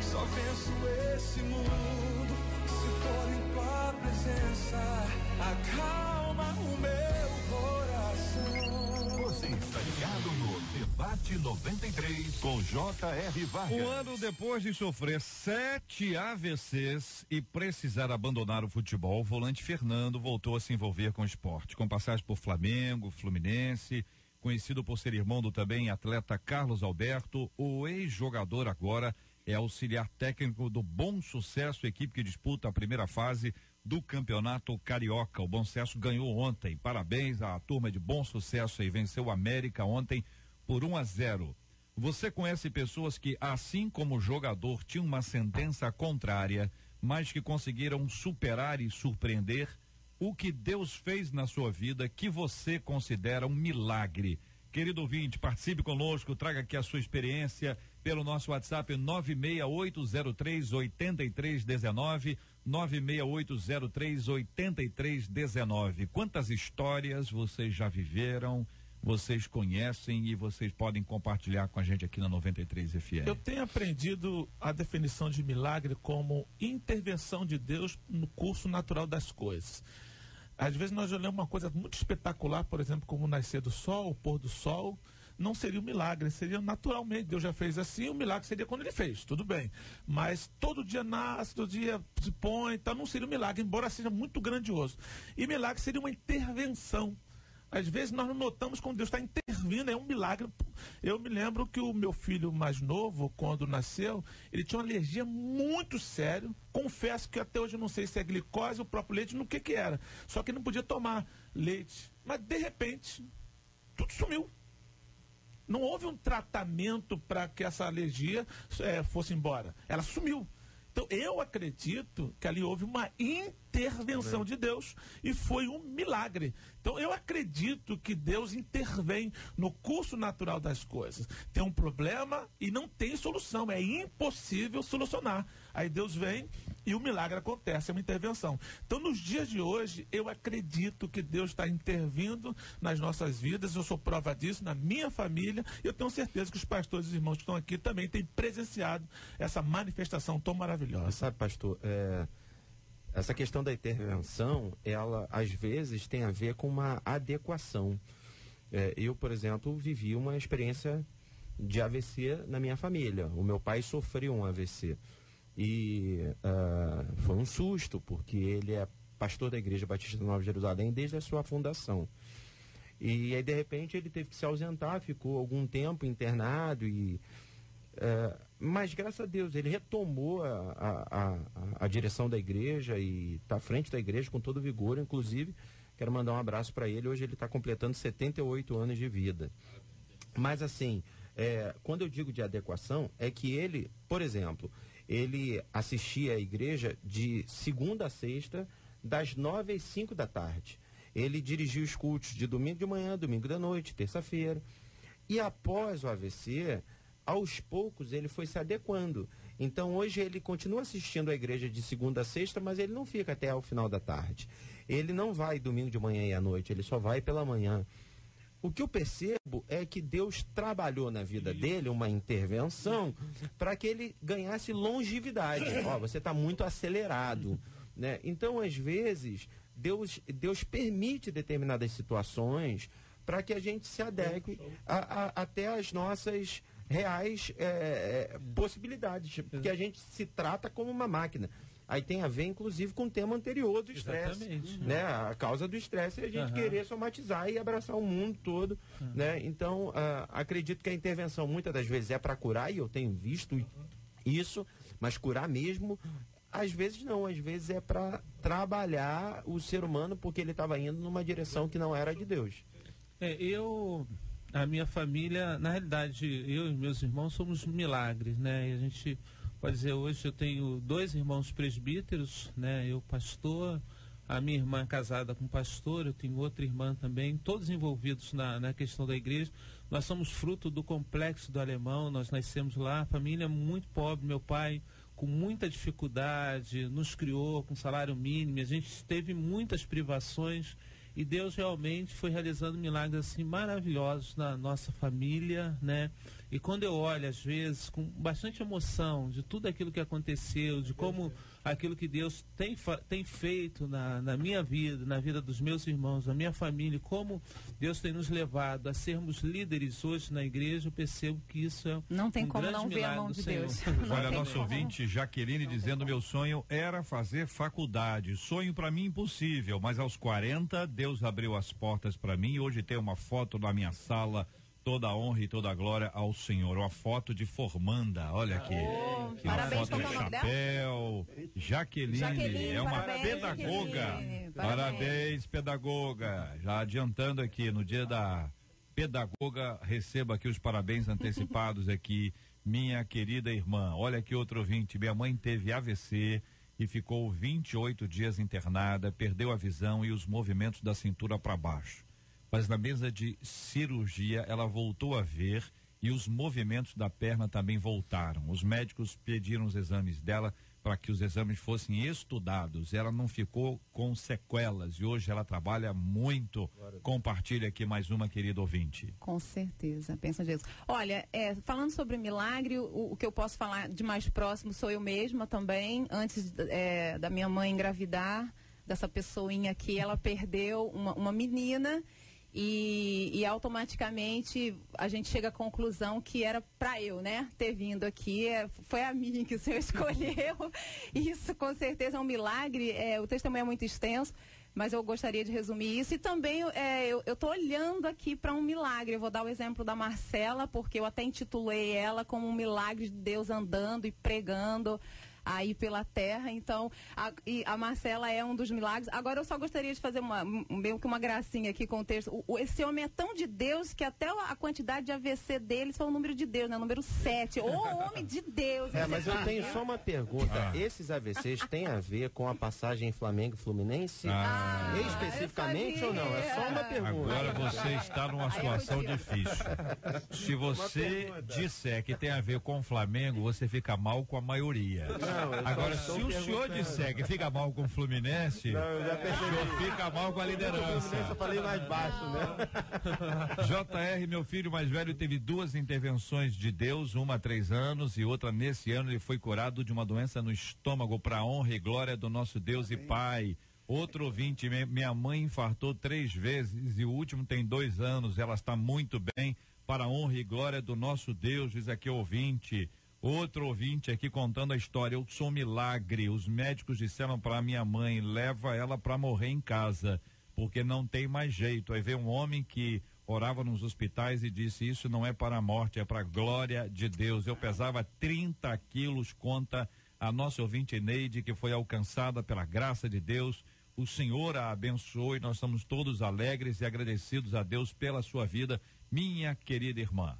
Só venço esse mundo se for em tua presença. Acalma o meu coração. Você está ligado no Debate 93 com J.R. Vargas. Um ano depois de sofrer 7 AVCs e precisar abandonar o futebol, o volante Fernando voltou a se envolver com o esporte, com passagem por Flamengo, Fluminense, conhecido por ser irmão do também atleta Carlos Alberto. O ex-jogador agora é auxiliar técnico do Bom Sucesso, equipe que disputa a primeira fase do Campeonato Carioca. O Bom Sucesso ganhou ontem. Parabéns à turma de Bom Sucesso e venceu o América ontem por 1-0. Você conhece pessoas que, assim como o jogador, tinham uma sentença contrária, mas que conseguiram superar e surpreender? O que Deus fez na sua vida que você considera um milagre? Querido ouvinte, participe conosco, traga aqui a sua experiência pelo nosso WhatsApp 968038319, 968038319. Quantas histórias vocês já viveram, vocês conhecem e vocês podem compartilhar com a gente aqui na 93 FM? Eu tenho aprendido a definição de milagre como intervenção de Deus no curso natural das coisas. Às vezes nós olhamos uma coisa muito espetacular, por exemplo, como o nascer do sol, o pôr do sol, não seria um milagre, seria naturalmente. Deus já fez assim, o milagre seria quando ele fez, tudo bem. Mas todo dia nasce, todo dia se põe, então não seria um milagre, embora seja muito grandioso. E milagre seria uma intervenção. Às vezes nós não notamos quando Deus está intervindo, é um milagre. Eu me lembro que o meu filho mais novo, quando nasceu, ele tinha uma alergia muito séria. Confesso que até hoje eu não sei se é glicose ou próprio leite, no que era. Só que não podia tomar leite. Mas de repente, tudo sumiu. Não houve um tratamento para que essa alergia fosse embora. Ela sumiu. Então, eu acredito que ali houve uma intervenção de Deus e foi um milagre. Então, eu acredito que Deus intervém no curso natural das coisas. Tem um problema e não tem solução, é impossível solucionar. Aí Deus vem e o milagre acontece, é uma intervenção. Então, nos dias de hoje, eu acredito que Deus está intervindo nas nossas vidas, eu sou prova disso, na minha família, e eu tenho certeza que os pastores e irmãos que estão aqui também têm presenciado essa manifestação tão maravilhosa. Sabe, pastor, essa questão da intervenção, ela às vezes tem a ver com uma adequação. Eu, por exemplo, vivi uma experiência de AVC na minha família. O meu pai sofreu um AVC. E foi um susto, porque ele é pastor da Igreja Batista da Nova Jerusalém desde a sua fundação. E aí, de repente, ele teve que se ausentar, ficou algum tempo internado mas graças a Deus ele retomou a direção da igreja e está à frente da igreja com todo vigor. Inclusive, quero mandar um abraço para ele. Hoje ele está completando 78 anos de vida. Mas assim, quando eu digo de adequação, é que ele, por exemplo, ele assistia à igreja de segunda a sexta, das 9 às 5 da tarde. Ele dirigia os cultos de domingo de manhã, domingo da noite, terça-feira. E após o AVC, aos poucos ele foi se adequando. Então hoje ele continua assistindo à igreja de segunda a sexta, mas ele não fica até o final da tarde. Ele não vai domingo de manhã e à noite, ele só vai pela manhã. O que eu percebo é que Deus trabalhou na vida dele uma intervenção para que ele ganhasse longevidade. Você está muito acelerado, né? Então, às vezes, Deus permite determinadas situações para que a gente se adeque até as nossas reais possibilidades, porque a gente se trata como uma máquina. Aí tem a ver, inclusive, com o tema anterior do estresse, né? A causa do estresse é a gente querer somatizar e abraçar o mundo todo, né? Então, acredito que a intervenção muitas das vezes é para curar, e eu tenho visto isso, mas curar mesmo, às vezes não, às vezes é para trabalhar o ser humano porque ele estava indo numa direção que não era de Deus. A minha família, na realidade, eu e meus irmãos somos milagres, né? E a gente pode dizer, hoje eu tenho 2 irmãos presbíteros, né? Eu pastor, a minha irmã é casada com pastor, eu tenho outra irmã também, todos envolvidos na questão da igreja. Nós somos fruto do Complexo do Alemão, nós nascemos lá, família muito pobre, meu pai com muita dificuldade, nos criou com salário mínimo, a gente teve muitas privações, e Deus realmente foi realizando milagres assim maravilhosos na nossa família, né? E quando eu olho, às vezes, com bastante emoção de tudo aquilo que aconteceu, de como aquilo que Deus tem feito na minha vida, na vida dos meus irmãos, na minha família, como Deus tem nos levado a sermos líderes hoje na igreja, eu percebo que isso é não tem como grande não ver a mão de Deus. Olha, nosso ouvinte Jaqueline dizendo: meu sonho era fazer faculdade, sonho para mim impossível, mas aos 40 Deus abriu as portas para mim e hoje tem uma foto na minha sala. Toda a honra e toda a glória ao Senhor. Uma foto de formanda, olha aqui. Uma foto de chapéu. Jaqueline é uma pedagoga. Parabéns, pedagoga. Já adiantando aqui, no dia da pedagoga, receba aqui os parabéns antecipados aqui, minha querida irmã. Olha aqui outro ouvinte, minha mãe teve AVC e ficou 28 dias internada, perdeu a visão e os movimentos da cintura para baixo. Mas na mesa de cirurgia ela voltou a ver e os movimentos da perna também voltaram. Os médicos pediram os exames dela para que os exames fossem estudados. Ela não ficou com sequelas e hoje ela trabalha muito. Compartilha aqui mais uma, querida ouvinte. Com certeza, pensa Jesus. Olha, falando sobre milagre, o que eu posso falar de mais próximo sou eu mesma também. Antes da minha mãe engravidar, dessa pessoinha aqui, ela perdeu uma menina. E automaticamente a gente chega à conclusão que era para eu, né, ter vindo aqui. Foi a mim que o Senhor escolheu. Isso com certeza é um milagre. O testemunho é muito extenso, mas eu gostaria de resumir isso. E também eu estou olhando aqui para um milagre. Eu vou dar o exemplo da Marcela, porque eu até intitulei ela como um milagre de Deus andando e pregando aí pela terra. Então, a Marcela é um dos milagres. Agora, eu só gostaria de fazer meio que uma gracinha aqui com o texto. Esse homem é tão de Deus que até a quantidade de AVC deles foi o número de Deus, né? O número 7. Ô, homem de Deus! Mas eu tenho só uma pergunta. Esses AVCs têm a ver com a passagem Flamengo e Fluminense? Especificamente ou não? É só uma pergunta. Agora você está numa situação difícil. Se você disser que tem a ver com o Flamengo, você fica mal com a maioria. Agora, se o senhor disser que fica mal com o Fluminense, o senhor fica mal com a liderança. Eu falei mais baixo, né? JR, meu filho mais velho, teve 2 intervenções de Deus, uma há 3 anos e outra nesse ano. Ele foi curado de uma doença no estômago, para a honra e glória do nosso Deus e Pai. Outro ouvinte, minha mãe infartou 3 vezes e o último tem 2 anos. Ela está muito bem, para a honra e glória do nosso Deus, diz aqui o ouvinte. Outro ouvinte aqui contando a história: eu sou um milagre. Os médicos disseram para minha mãe: leva ela para morrer em casa, porque não tem mais jeito. Aí veio um homem que orava nos hospitais e disse: isso não é para a morte, é para a glória de Deus. Eu pesava 30 quilos, conta a nossa ouvinte Neide, que foi alcançada pela graça de Deus. O Senhor a abençoou e nós estamos todos alegres e agradecidos a Deus pela sua vida, minha querida irmã.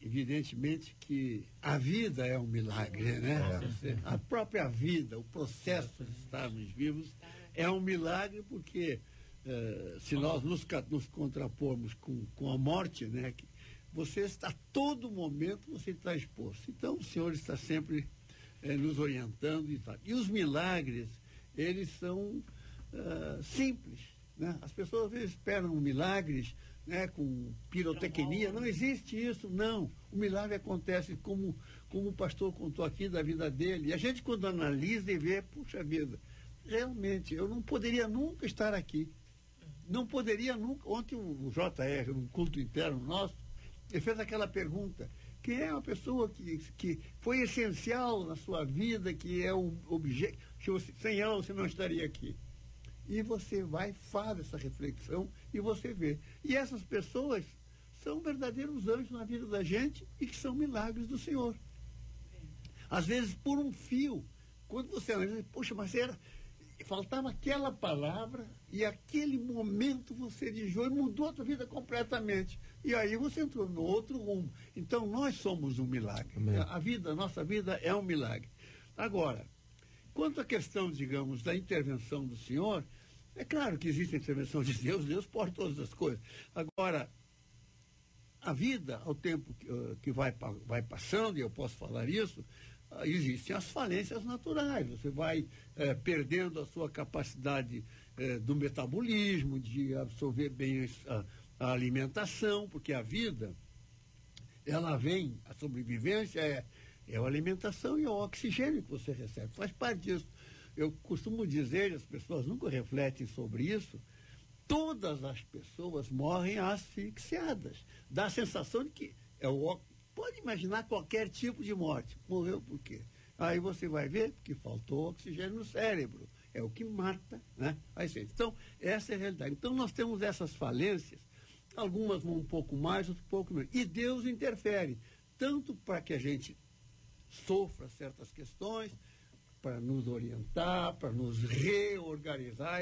Evidentemente que a vida é um milagre, né? A própria vida, o processo de estarmos vivos é um milagre, porque se nós nos contrapormos com a morte, né? Você está, a todo momento, você está exposto. Então, o Senhor está sempre nos orientando e tal. E os milagres, eles são simples, né? As pessoas às vezes esperam milagres, né, com pirotecnia. Não existe isso, não. O milagre acontece como o pastor contou aqui da vida dele. E a gente, quando analisa e vê, puxa vida, realmente, eu não poderia nunca estar aqui. não poderia nunca. Ontem o JR, no culto interno nosso, ele fez aquela pergunta: quem é uma pessoa que foi essencial na sua vida, que é o objeto, sem ela você não estaria aqui? E você vai, faz essa reflexão e você vê. E essas pessoas são verdadeiros anjos na vida da gente e que são milagres do Senhor. Às vezes por um fio, quando você analisa, poxa, mas faltava aquela palavra e aquele momento você desviou e mudou a tua vida completamente. E aí você entrou no outro rumo. Então nós somos um milagre. A nossa vida é um milagre. Agora, quanto à questão, digamos, da intervenção do Senhor, é claro que existe a intervenção de Deus, Deus pode todas as coisas. Agora, a vida, ao tempo que vai passando, e eu posso falar isso, existem as falências naturais. Você vai perdendo a sua capacidade do metabolismo, de absorver bem a alimentação, porque a vida, ela vem, a sobrevivência é a alimentação e o oxigênio que você recebe, faz parte disso. Eu costumo dizer, as pessoas nunca refletem sobre isso, todas as pessoas morrem asfixiadas. Dá a sensação de que pode imaginar qualquer tipo de morte. Morreu por quê? Aí você vai ver que faltou oxigênio no cérebro. É o que mata, né? Então, essa é a realidade. Então, nós temos essas falências, algumas um pouco mais, outras um pouco menos. E Deus interfere, tanto para que a gente sofra certas questões, para nos orientar, para nos reorganizar.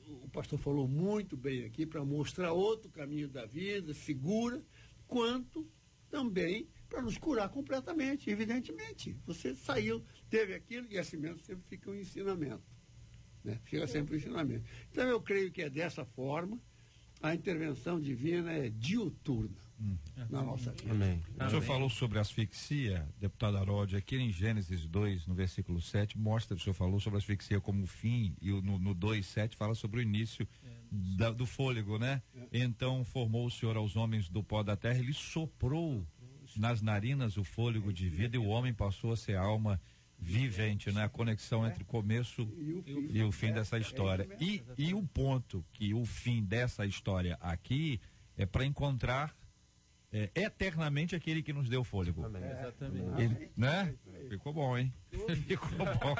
O pastor falou muito bem aqui, para mostrar outro caminho da vida, segura, quanto também para nos curar completamente, evidentemente. Você saiu, teve aquilo, e assim mesmo sempre fica um ensinamento. Né? Fica sempre um ensinamento. Então eu creio que é dessa forma, a intervenção divina é diuturna na nossa vida. Amém. O senhor falou sobre asfixia, deputado Harold, aqui em Gênesis 2, no versículo 7, mostra, o senhor falou sobre a asfixia como fim, e no 2:7 fala sobre o início do fôlego, né? Então formou o Senhor aos homens do pó da terra, ele soprou nas narinas o fôlego de vida e o homem passou a ser alma vivente, né? A conexão entre o começo e o fim dessa história. E o ponto que o fim dessa história aqui é para encontrar eternamente aquele que nos deu fôlego. Amém. Exatamente. Né? Ficou bom, hein? Ficou bom.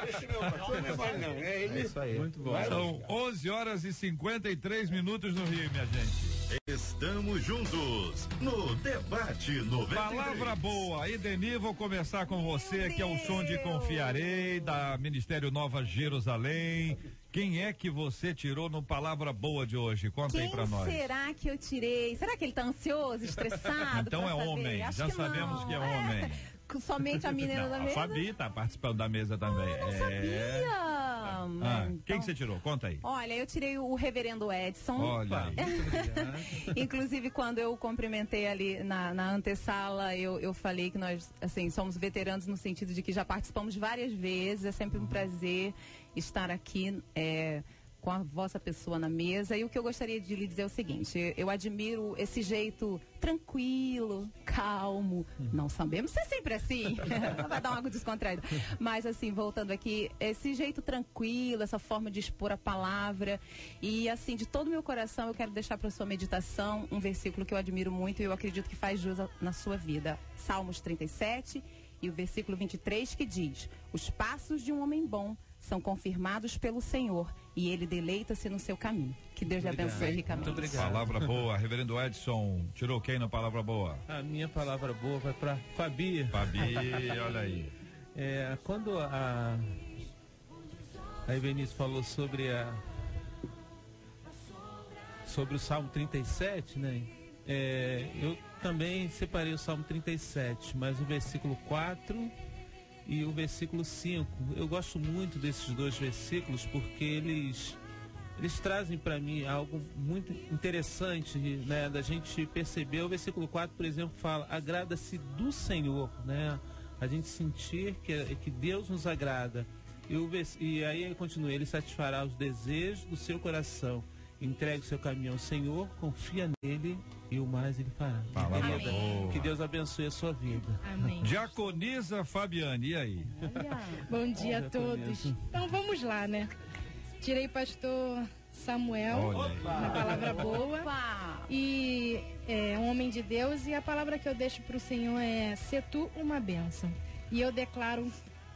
É isso aí. Muito bom. São 11h53 no Rio, minha gente. Estamos juntos no Debate 93. Palavra boa, Ideni, vou começar com você, que é o som de Confiarei, da Ministério Nova Jerusalém. Quem é que você tirou no Palavra Boa de hoje? Conta aí pra nós. Quem será que eu tirei? Será que ele tá ansioso, estressado? Então é homem, Acho já que sabemos não. que é homem. Somente a menina da A mesa? Fabi tá participando da mesa também. Não sabia. Então, Quem que você tirou? Conta aí. Olha, eu tirei o reverendo Edson. Olha aí. Inclusive, quando eu cumprimentei ali na antessala, eu falei que nós, assim, somos veteranos no sentido de que já participamos várias vezes. É sempre um prazer estar aqui com a vossa pessoa na mesa. E o que eu gostaria de lhe dizer é o seguinte: eu admiro esse jeito tranquilo, calmo. Não sabemos ser sempre assim. Vai dar algo descontraído. Mas assim, voltando aqui, esse jeito tranquilo, essa forma de expor a palavra. E assim, de todo o meu coração, eu quero deixar para sua meditação um versículo que eu admiro muito e eu acredito que faz jus na sua vida. Salmos 37 e o versículo 23, que diz: os passos de um homem bom são confirmados pelo Senhor e ele deleita-se no seu caminho. Que Deus lhe abençoe ricamente. Muito obrigado. Palavra boa, reverendo Edson, tirou quem na Palavra Boa? A minha palavra boa vai para Fabi. Fabi, olha aí. Quando a Evenice falou sobre o Salmo 37, né? Eu também separei o Salmo 37, mas o versículo 4 e o versículo 5. Eu gosto muito desses dois versículos porque eles trazem para mim algo muito interessante, né, da gente perceber. O versículo 4, por exemplo, fala: agrada-se do Senhor, né? A gente sentir que Deus nos agrada. E aí ele continua: ele satisfará os desejos do seu coração. Entregue o seu caminho ao Senhor, confia nele e o mais ele fará. Palavra Amém. boa. Que Deus abençoe a sua vida. Amém. Diaconisa Fabiane, e aí? Bom dia a todos. Então vamos lá, né? Tirei pastor Samuel, na Palavra Boa. Opa! E é um homem de Deus, e a palavra que eu deixo para o Senhor é: "Se tu uma bênção". E eu declaro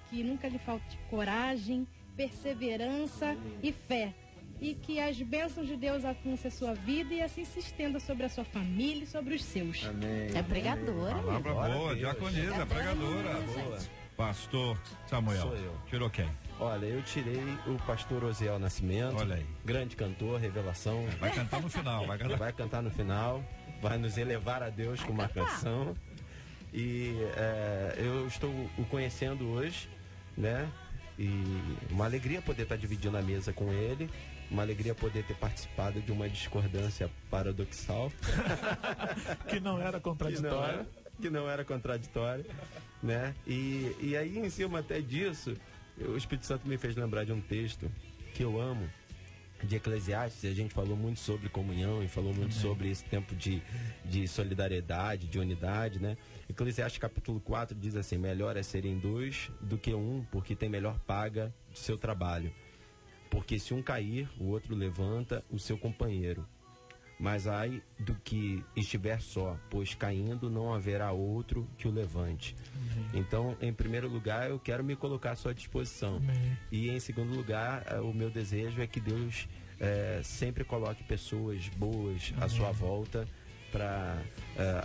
que nunca lhe falte coragem, perseverança e fé. E que as bênçãos de Deus alcancem a sua vida e assim se estenda sobre a sua família e sobre os seus. Amém. É pregadora. Palavra Glória a boa, Deus. diaconisa, pregadora. Boa. Pastor Samuel. Sou eu. Tirou quem? Olha, eu tirei o pastor Osiel Nascimento. Olha aí. Grande cantor, revelação. Vai cantar no final, vai cantar. Vai cantar no final, vai nos elevar a Deus com uma canção. E eu estou o conhecendo hoje, né? E uma alegria poder estar dividindo a mesa com ele. Uma alegria poder ter participado de uma discordância paradoxal. Que não era contraditória. Que não era contraditória, né? E aí, em cima até disso, o Espírito Santo me fez lembrar de um texto que eu amo, de Eclesiastes. A gente falou muito sobre comunhão e falou muito sobre esse tempo de solidariedade, de unidade, né? Eclesiastes capítulo 4 diz assim: melhor é serem dois do que um, porque tem melhor paga do seu trabalho. Porque se um cair, o outro levanta o seu companheiro. Mas ai do que estiver só, pois caindo não haverá outro que o levante. Então, em primeiro lugar, eu quero me colocar à sua disposição. E em segundo lugar, o meu desejo é que Deus sempre coloque pessoas boas à sua volta para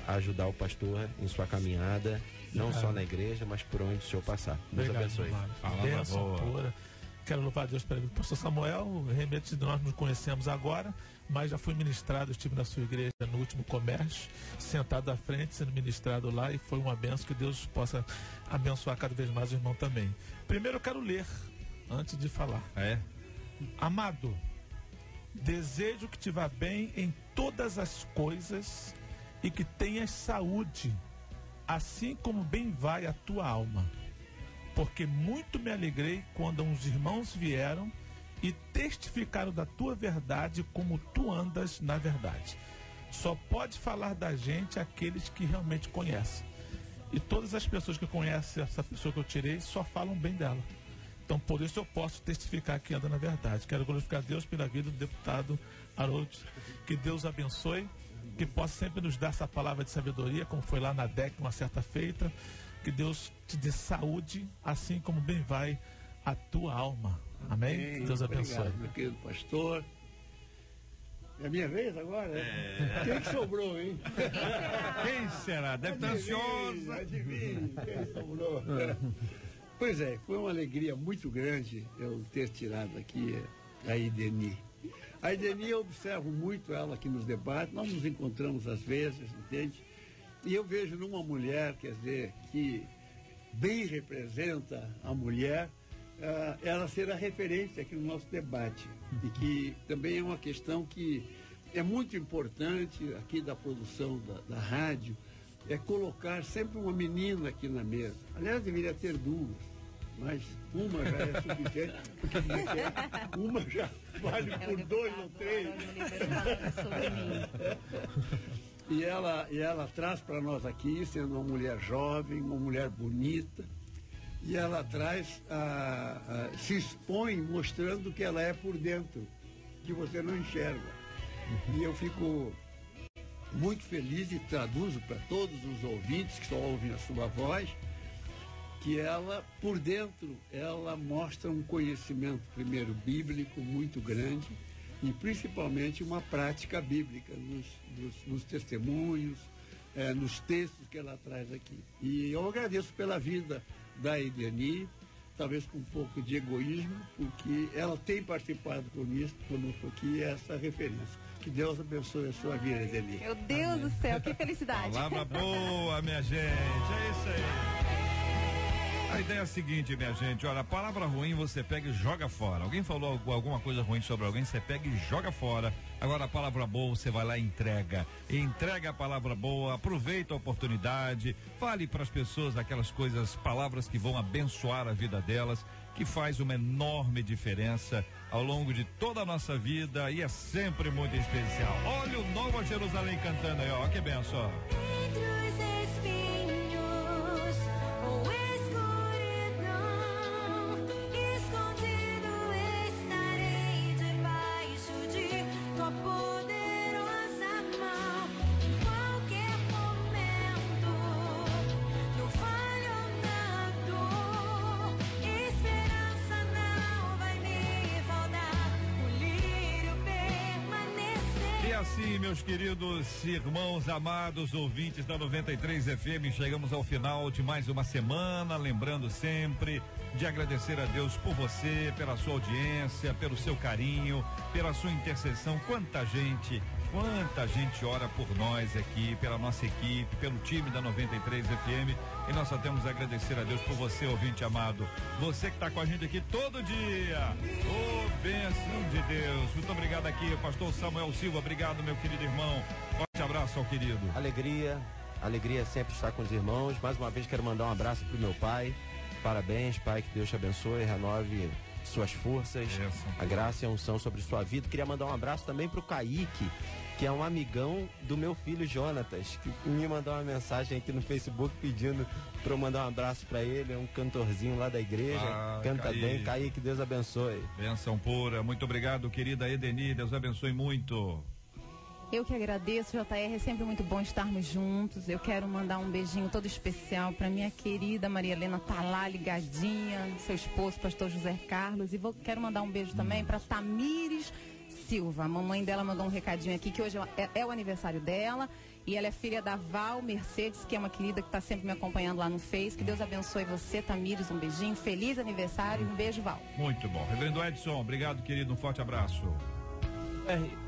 ajudar o pastor em sua caminhada, não só na igreja, mas por onde o senhor passar. Deus abençoe. Bênção pura. Quero louvar a Deus pela vida do pastor Samuel. Realmente nós nos conhecemos agora, mas já fui ministrado, estive na sua igreja no último comércio, sentado à frente, sendo ministrado lá, e foi uma benção. Que Deus possa abençoar cada vez mais o irmão também. Primeiro eu quero ler, antes de falar. Amado, desejo que te vá bem em todas as coisas e que tenhas saúde, assim como bem vai a tua alma. Porque muito me alegrei quando uns irmãos vieram e testificaram da tua verdade, como tu andas na verdade. Só pode falar da gente aqueles que realmente conhecem. E todas as pessoas que conhecem essa pessoa que eu tirei só falam bem dela. Então por isso eu posso testificar que anda na verdade. Quero glorificar Deus pela vida do deputado Haroldo. Que Deus abençoe, que possa sempre nos dar essa palavra de sabedoria, como foi lá na DEC uma certa feita. Que Deus te dê saúde, assim como bem vai a tua alma. Amém? Deus abençoe. Obrigado, meu querido pastor. É a minha vez agora? Quem que sobrou, hein? Quem será? Deve estar ansiosa. Adivinhe quem sobrou. Pois é, foi uma alegria muito grande eu ter tirado aqui a Ideni. A Ideni, eu observo muito ela aqui nos debates, nós nos encontramos às vezes, entende? E eu vejo numa mulher, quer dizer, que bem representa a mulher, ela ser a referência aqui no nosso debate. E que também é uma questão que é muito importante aqui da produção da rádio, é colocar sempre uma menina aqui na mesa. Aliás, deveria ter duas, mas uma já é suficiente, porque uma já vale por dois ou três. E ela traz para nós aqui, sendo uma mulher jovem, uma mulher bonita, e ela traz, se expõe mostrando que ela é por dentro, que você não enxerga. E eu fico muito feliz e traduzo para todos os ouvintes que só ouvem a sua voz, que ela, por dentro, ela mostra um conhecimento, primeiro, bíblico muito grande, e principalmente uma prática bíblica nos testemunhos, nos textos que ela traz aqui. E eu agradeço pela vida da Ideni, talvez com um pouco de egoísmo, porque ela tem participado conosco aqui, essa referência. Que Deus abençoe a sua vida, Ideni. Meu Deus do céu, que felicidade. Palavra boa, minha gente, é isso aí. A ideia é a seguinte, minha gente, olha, a palavra ruim você pega e joga fora. Alguém falou alguma coisa ruim sobre alguém, você pega e joga fora. Agora a palavra boa você vai lá e entrega. Entrega a palavra boa, aproveita a oportunidade, fale para as pessoas aquelas coisas, palavras que vão abençoar a vida delas, que faz uma enorme diferença ao longo de toda a nossa vida e é sempre muito especial. Olha o Nova Jerusalém cantando aí, ó, que benção. Escondido estarei debaixo de assim, meus queridos irmãos amados, ouvintes da 93 FM, chegamos ao final de mais uma semana, lembrando sempre de agradecer a Deus por você, pela sua audiência, pelo seu carinho, pela sua intercessão. Quanta gente ora por nós aqui, pela nossa equipe, pelo time da 93 FM, e nós só temos a agradecer a Deus por você, ouvinte amado, você que está com a gente aqui todo dia. Bênção de Deus. Muito obrigado aqui, pastor Samuel Silva. Obrigado, meu querido irmão. Forte abraço ao querido. Alegria sempre estar com os irmãos. Mais uma vez quero mandar um abraço pro meu pai. Parabéns, pai, que Deus te abençoe, renove suas forças, a graça e a unção sobre sua vida. Queria mandar um abraço também pro Kaique, que é um amigão do meu filho Jonatas, que me mandou uma mensagem aqui no Facebook pedindo para eu mandar um abraço para ele. É um cantorzinho lá da igreja, canta Kaique. Bem. Kaique, Deus abençoe. Bênção pura, muito obrigado, querida Edeni, Deus abençoe muito. Eu que agradeço, JR, é sempre muito bom estarmos juntos. Eu quero mandar um beijinho todo especial para minha querida Maria Helena, tá lá ligadinha, seu esposo, pastor José Carlos, e quero mandar um beijo também para Tamires Silva. A mamãe dela mandou um recadinho aqui, que hoje é o aniversário dela, e ela é filha da Val Mercedes, que é uma querida que está sempre me acompanhando lá no Face. Que Deus abençoe você, Tamires, um beijinho, feliz aniversário, um beijo, Val. Muito bom. Reverendo Edson, obrigado, querido, um forte abraço.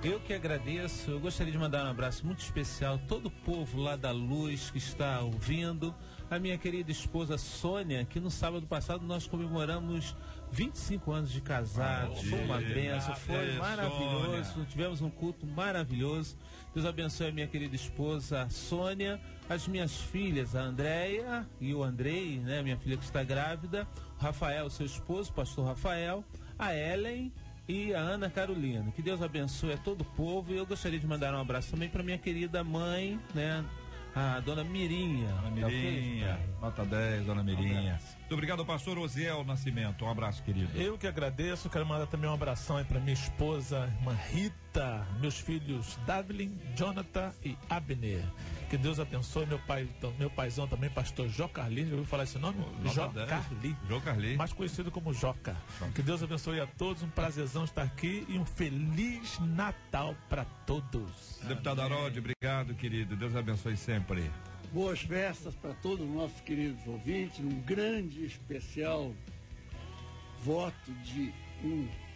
Eu que agradeço. Eu gostaria de mandar um abraço muito especial a todo o povo lá da Luz que está ouvindo, a minha querida esposa Sônia, que no sábado passado nós comemoramos 25 anos de casado. Foi uma bênção, foi maravilhoso. Sônia. Tivemos um culto maravilhoso. Deus abençoe a minha querida esposa Sônia, as minhas filhas, a Andréia e o Andrei, né, minha filha que está grávida, o Rafael, seu esposo, pastor Rafael, a Ellen e a Ana Carolina. Que Deus abençoe a todo o povo. E eu gostaria de mandar um abraço também para minha querida mãe, né, a dona Mirinha. Dona Mirinha, nota 10, dona Mirinha. Muito obrigado, pastor Osiel Nascimento. Um abraço, querido. Eu que agradeço. Quero mandar também um abração aí para minha esposa, irmã Rita, meus filhos Davlin, Jonathan e Abner. Que Deus abençoe meu paizão também, pastor Jó Carli. Já ouviu falar esse nome? Jó Carli, mais conhecido como Joca. Que Deus abençoe a todos, um prazerzão estar aqui e um Feliz Natal para todos. Deputado Harold, obrigado, querido. Deus abençoe sempre. Boas festas para todos os nossos queridos ouvintes. Um grande especial voto de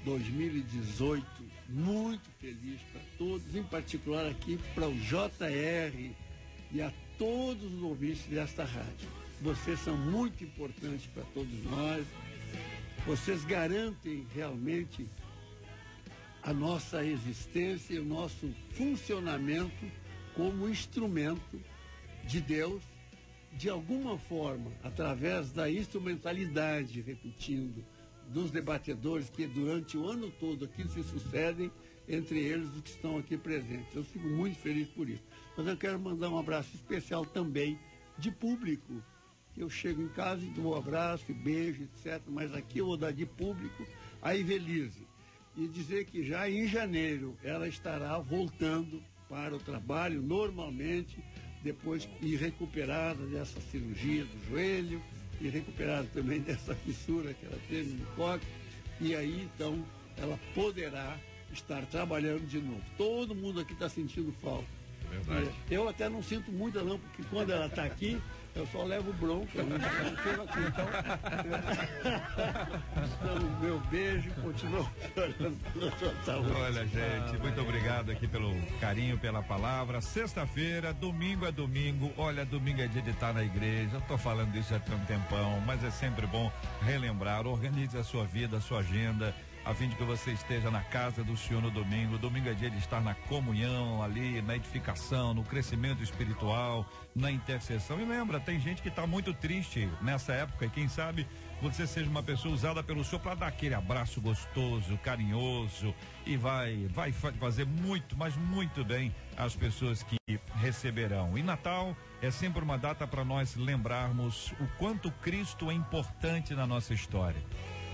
2018 muito feliz para todos, em particular aqui para o JR e a todos os ouvintes desta rádio. Vocês são muito importantes para todos nós. Vocês garantem realmente a nossa existência e o nosso funcionamento como instrumento de Deus, de alguma forma, através da instrumentalidade, repetindo, dos debatedores que durante o ano todo aqui se sucedem, entre eles os que estão aqui presentes. Eu fico muito feliz por isso. Mas eu quero mandar um abraço especial também de público. Eu chego em casa e dou um abraço, beijo, etc. Mas aqui eu vou dar de público a Ivelise. E dizer que já em janeiro ela estará voltando para o trabalho normalmente, depois de recuperada dessa cirurgia do joelho e recuperada também dessa fissura que ela teve no cóccix. E aí, então, ela poderá estar trabalhando de novo. Todo mundo aqui está sentindo falta. Verdade. Eu até não sinto muito não, porque quando ela está aqui, eu só levo bronca. Eu não chego aqui, então, meu beijo, continuo chorando pela sua saúde. Olha, gente, muito obrigado aqui pelo carinho, pela palavra. Sexta-feira, domingo é domingo. Olha, domingo é dia de estar na igreja. Eu tô falando isso já tem um tempão, mas é sempre bom relembrar. Organize a sua vida, a sua agenda, a fim de que você esteja na casa do Senhor no domingo. Domingo é dia de estar na comunhão ali, na edificação, no crescimento espiritual, na intercessão. E lembra, tem gente que está muito triste nessa época, e quem sabe você seja uma pessoa usada pelo Senhor para dar aquele abraço gostoso, carinhoso, e vai fazer muito, mas muito bem às pessoas que receberão. E Natal é sempre uma data para nós lembrarmos o quanto Cristo é importante na nossa história.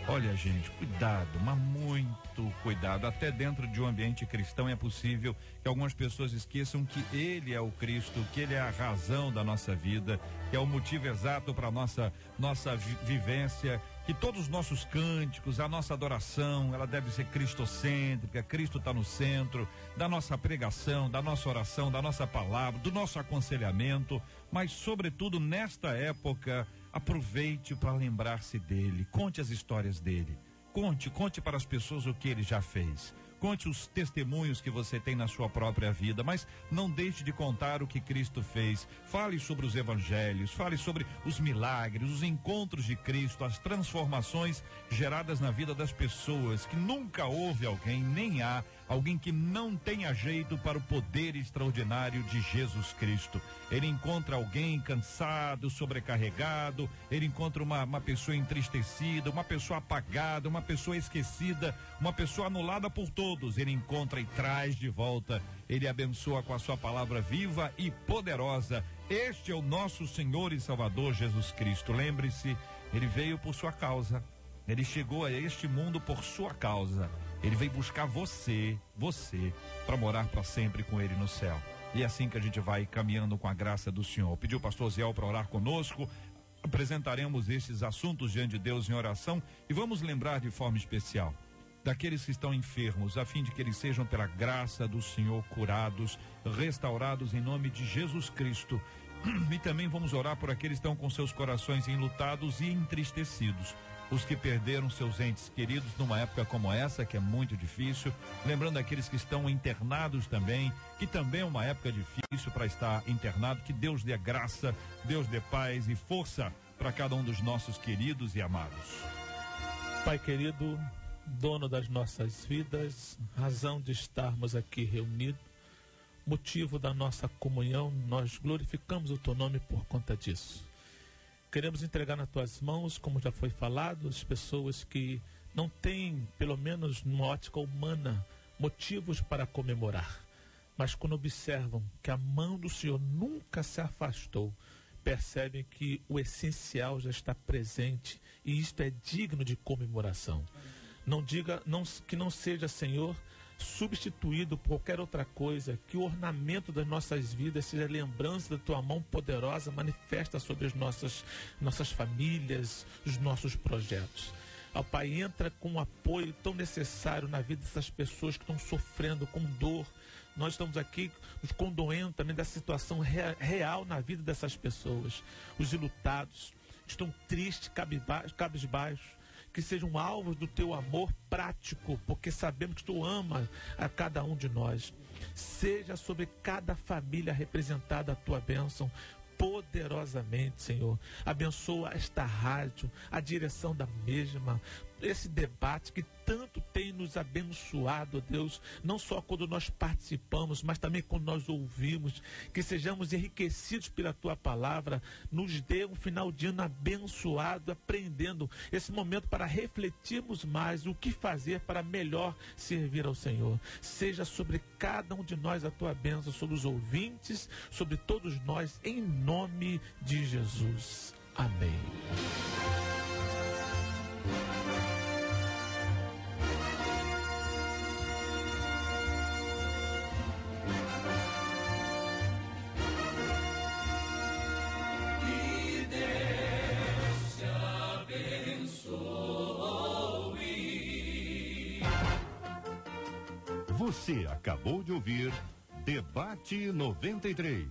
Olha, gente, cuidado, mas muito cuidado. Até dentro de um ambiente cristão é possível que algumas pessoas esqueçam que Ele é o Cristo, que Ele é a razão da nossa vida, que é o motivo exato para nossa vivência, que todos os nossos cânticos, a nossa adoração, ela deve ser cristocêntrica. Cristo está no centro da nossa pregação, da nossa oração, da nossa palavra, do nosso aconselhamento, mas sobretudo nesta época, aproveite para lembrar-se dele, conte as histórias dele, conte para as pessoas o que ele já fez. Conte os testemunhos que você tem na sua própria vida, mas não deixe de contar o que Cristo fez. Fale sobre os evangelhos, fale sobre os milagres, os encontros de Cristo, as transformações geradas na vida das pessoas, que nunca houve alguém, nem há alguém que não tenha jeito para o poder extraordinário de Jesus Cristo. Ele encontra alguém cansado, sobrecarregado, ele encontra uma pessoa entristecida, uma pessoa apagada, uma pessoa esquecida, uma pessoa anulada por todos. Ele encontra e traz de volta. Ele abençoa com a sua palavra viva e poderosa. Este é o nosso Senhor e Salvador Jesus Cristo. Lembre-se, ele veio por sua causa. Ele chegou a este mundo por sua causa. Ele veio buscar você, para morar para sempre com ele no céu. E é assim que a gente vai caminhando com a graça do Senhor. Pediu o pastor Ziel para orar conosco. Apresentaremos esses assuntos diante de Deus em oração e vamos lembrar de forma especial daqueles que estão enfermos, a fim de que eles sejam pela graça do Senhor curados, restaurados em nome de Jesus Cristo. E também vamos orar por aqueles que estão com seus corações enlutados e entristecidos, os que perderam seus entes queridos numa época como essa, que é muito difícil. Lembrando aqueles que estão internados também, que também é uma época difícil para estar internado. Que Deus dê graça, Deus dê paz e força para cada um dos nossos queridos e amados. Pai querido, dono das nossas vidas, razão de estarmos aqui reunidos, motivo da nossa comunhão, nós glorificamos o teu nome por conta disso. Queremos entregar nas tuas mãos, como já foi falado, as pessoas que não têm, pelo menos numa ótica humana, motivos para comemorar. Mas quando observam que a mão do Senhor nunca se afastou, percebem que o essencial já está presente e isto é digno de comemoração. Que não seja, Senhor, substituído por qualquer outra coisa, que o ornamento das nossas vidas seja lembrança da tua mão poderosa manifesta sobre as nossas famílias, os nossos projetos. Ó Pai, entra com um apoio tão necessário na vida dessas pessoas que estão sofrendo com dor. Nós estamos aqui nos condoendo também da situação real na vida dessas pessoas. Os enlutados estão tristes, cabisbaixos, que sejam alvos do teu amor prático, porque sabemos que tu ama a cada um de nós. Seja sobre cada família representada a tua bênção poderosamente, Senhor. Abençoa esta rádio, a direção da mesma, esse debate que tanto tem nos abençoado, Deus, não só quando nós participamos, mas também quando nós ouvimos, que sejamos enriquecidos pela tua palavra, nos dê um final de ano abençoado, aprendendo esse momento para refletirmos mais o que fazer para melhor servir ao Senhor. Seja sobre cada um de nós a tua bênção, sobre os ouvintes, sobre todos nós, em nome de Jesus. Amém. Você acabou de ouvir Debate 93.